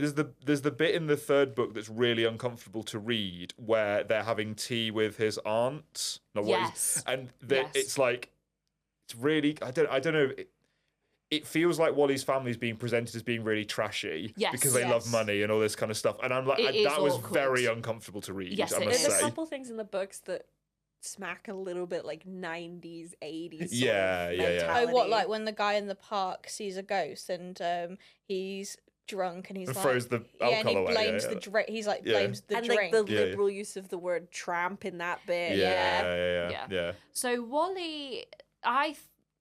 there's the bit in the third book that's really uncomfortable to read where they're having tea with his aunt. It's like it's really I don't know. It feels like Wally's family is being presented as being really trashy because they love money and all this kind of stuff. And I'm like, that was very uncomfortable to read, Yes, I must say. There's a couple things in the books that smack a little bit like 90s, 80s Yeah. Oh, what, like when the guy in the park sees a ghost and he's drunk and he's and like... throws the alcohol and he away. blames the drink. He's like, blames the and drink. like the liberal use of the word tramp in that bit. Yeah. So Wally,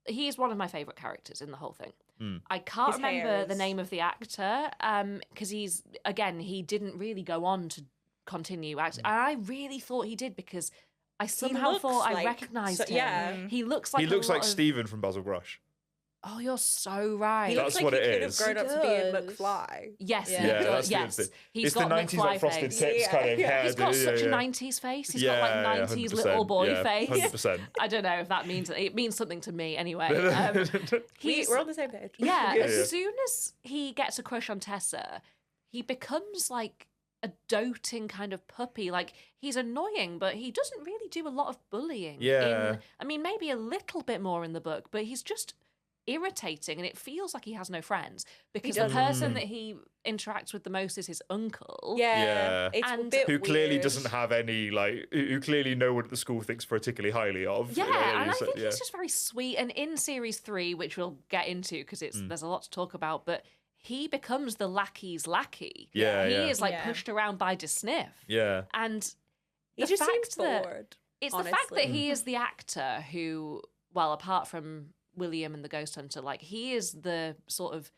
he is one of my favourite characters in the whole thing. I can't remember the name of the actor because he didn't really go on to continue acting. And I really thought he did because I somehow thought I recognised him. Yeah. He looks like Stephen from Basil Brush. Oh, you're so right. He looks That's like what he it could is. have grown up to be in McFly. Yes, that's yes. He's it's got the 90s McFly like frosted face. tips kind of hair. He's got such a 90s face. He's got like 90s little boy face. 100%. I don't know if that means it means something to me anyway. We're on the same page. Yeah, as soon as he gets a crush on Tessa, he becomes like a doting kind of puppy. Like he's annoying, but he doesn't really do a lot of bullying. Yeah. Maybe a little bit more in the book, but he's just irritating, and it feels like he has no friends because the person that he interacts with the most is his uncle. It's a bit who clearly weird. doesn't have any who clearly no one at the school thinks particularly highly of. And I think he's just very sweet. And in series 3, which we'll get into because there's a lot to talk about, but he becomes the lackey's lackey. He is pushed around by DeSniff. Yeah, and he just seems bored. It's the fact that he is the actor who, well, apart from William and the Ghost Hunter, like, he is the sort of...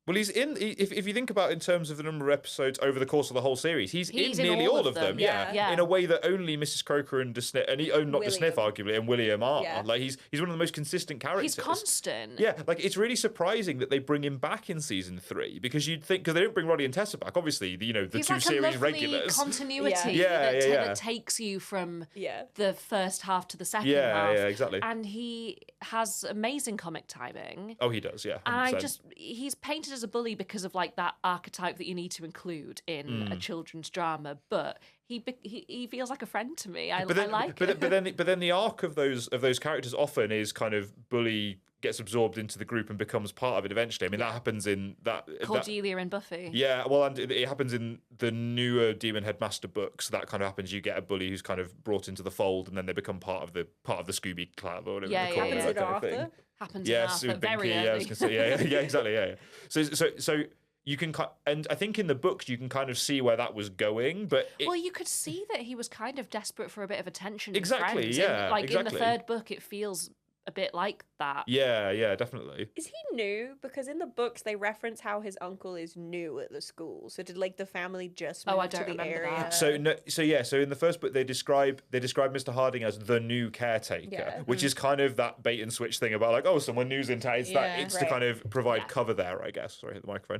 Well, he's in. If you think about it in terms of the number of episodes over the course of the whole series, he's in nearly all of them. Yeah, in a way that only Mrs. Croker and DeSniff, and not DeSniff arguably, and William are. Yeah. Like he's one of the most consistent characters. He's constant. Yeah, like it's really surprising that they bring him back in season 3 because you'd think because they don't bring Roddy and Tessa back. Obviously, the he's two like series a lovely regulars. Continuity that takes you from the first half to the second half. Yeah, exactly. And he has amazing comic timing. Oh, he does. Yeah, 100%. And he's painted as a bully because of like that archetype that you need to include in a children's drama, but he feels like a friend to me. I like it. But then the arc of those characters often is kind of bully gets absorbed into the group and becomes part of it eventually. I mean that happens in that Cordelia and Buffy. Yeah, well, and it happens in the newer Demon Headmaster books. That kind of happens. You get a bully who's kind of brought into the fold, and then they become part of the Scooby Club or whatever. Happens in Arthur. Happens in Arthur very early. Yeah, I was gonna say, yeah, exactly. Yeah. So you can, and I think in the books you can kind of see where that was going, but you could see that he was kind of desperate for a bit of attention. Exactly, friends. yeah, in the third book, it feels a bit like that. Yeah, definitely. Is he new? Because in the books they reference how his uncle is new at the school. So did like the family just move to the area? That. So in the first book they describe Mr. Harding as the new caretaker, which is kind of that bait and switch thing about like, oh, someone new's in town. It's to kind of provide cover there, I guess. Sorry, hit the microphone.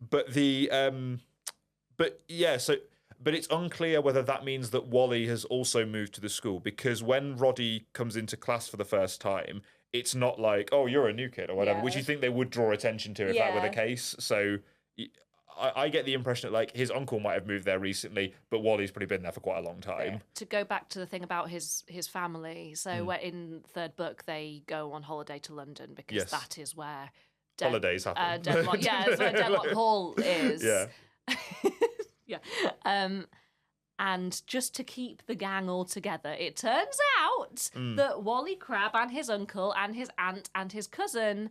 But but it's unclear whether that means that Wally has also moved to the school, because when Roddy comes into class for the first time, it's not like, oh, you're a new kid or whatever, which you think they would draw attention to if that were the case. So I get the impression that like his uncle might have moved there recently, but Wally's probably been there for quite a long time. Yeah. To go back to the thing about his family, so where in third book they go on holiday to London because that is where holidays happen. Denmark, that's where Denmark Hall is. Yeah. Yeah. And just to keep the gang all together, it turns out that Wally Crabbe and his uncle and his aunt and his cousin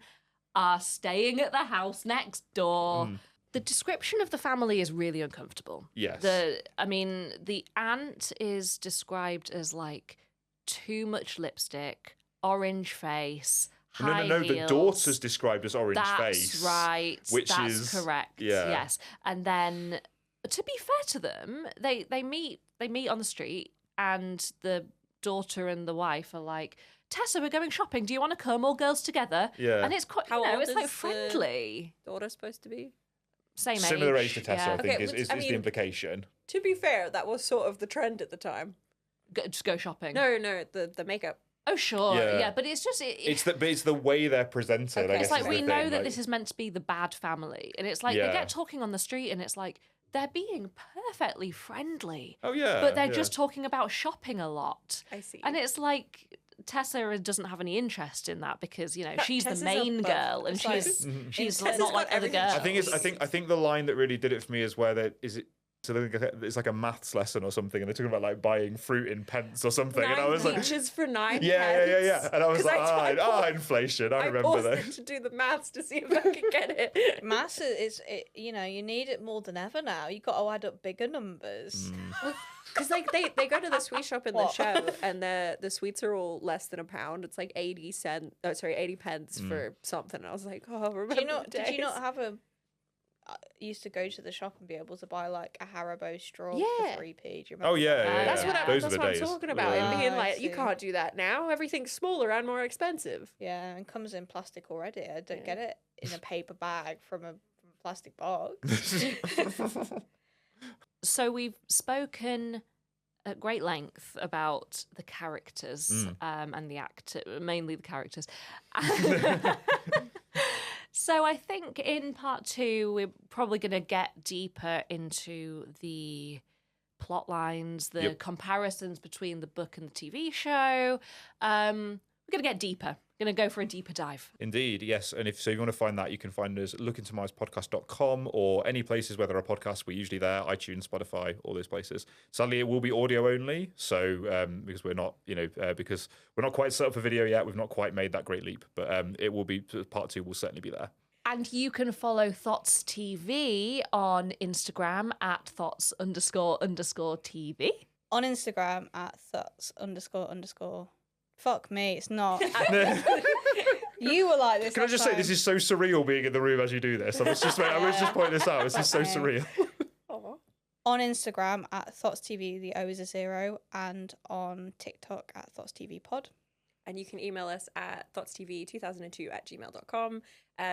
are staying at the house next door. The description of the family is really uncomfortable. Yes. The aunt is described as like too much lipstick, orange face, high heels. The daughter's described as orange face. That's right. That's correct. Yeah. Yes. And then, to be fair to them, they meet on the street, and the daughter and the wife are like, Tessa, we're going shopping. Do you want to come, all girls together? Yeah. And it's quite, it's like friendly. Daughter supposed to be similar age to Tessa, I think is the implication. To be fair, that was sort of the trend at the time. Just go shopping. No, the makeup. Oh sure, yeah, but it's just it's the way they're presented. Okay. I guess it's like we know thing. that this is meant to be the bad family, and it's like they get talking on the street, and it's like they're being perfectly friendly. Oh yeah, but they're just talking about shopping a lot. I see, and it's like Tessa doesn't have any interest in that because she's the main girl, and she's not like other girls. I think the line that really did it for me is where so it's like a maths lesson or something, and they're talking about like buying fruit in pence or something, and I was like, peaches for 9 pence. Yeah, and I was like, inflation. I remember that. To do the maths to see if I could get it. Maths is you need it more than ever now. You got to add up bigger numbers. Because like they go to the sweet shop in the show, and the sweets are all less than £1. It's like 80 pence for something. I was like, oh, remember did you not have used to go to the shop and be able to buy like a Haribo straw for 3p? Do you remember? Oh yeah, That's Those what I'm talking about. And being like, you can't do that now. Everything's smaller and more expensive. Yeah, and comes in plastic already. I don't get it in a paper bag from a plastic box. So we've spoken at great length about the characters and the actor, mainly the characters. So I think in part 2, we're probably going to get deeper into the plot lines, the comparisons between the book and the TV show. We're going to get deeper. We're going to go for a deeper dive. Indeed, yes. And if you want to find that, you can find us at lookintomispodcast.com or any places where there are podcasts. We're usually there, iTunes, Spotify, all those places. Sadly, it will be audio only. So because we're not, because we're not quite set up for video yet, we've not quite made that great leap. But it will be, part 2 will certainly be there. And you can follow Thots TV on Instagram at Thots__TV. On Instagram at Thots __. Fuck me, it's not. You were like this. Can I just say, this is so surreal being in the room as you do this. I was just pointing this out. This is so surreal. On Instagram at ThotsTV, the O is a 0, and on TikTok at ThotsTVPod. And you can email us at thotstv2002@gmail.com.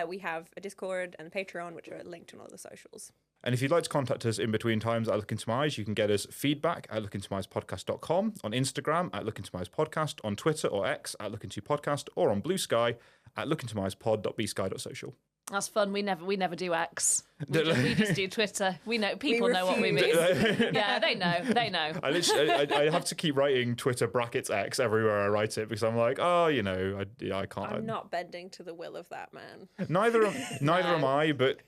We have a Discord and a Patreon, which are linked on all the socials. And if you'd like to contact us in between times at Look Into My Eyes, you can get us feedback at lookintomyeyes.podcast.com, on Instagram at Look Into My Eyes Podcast, on Twitter or X at Look Into Podcast, or on Blue Sky at lookintomyeyespod.bsky.social. That's fun. We never do X. We just do Twitter. We know people know what we mean. Yeah, they know. I have to keep writing Twitter brackets X everywhere I write it because I'm like, I can't. I'm not bending to the will of that man. Neither am I, but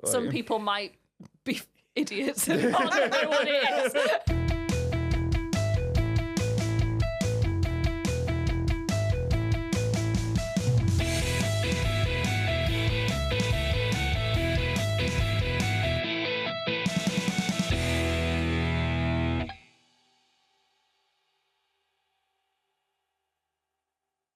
some people might be idiots and not know what it is.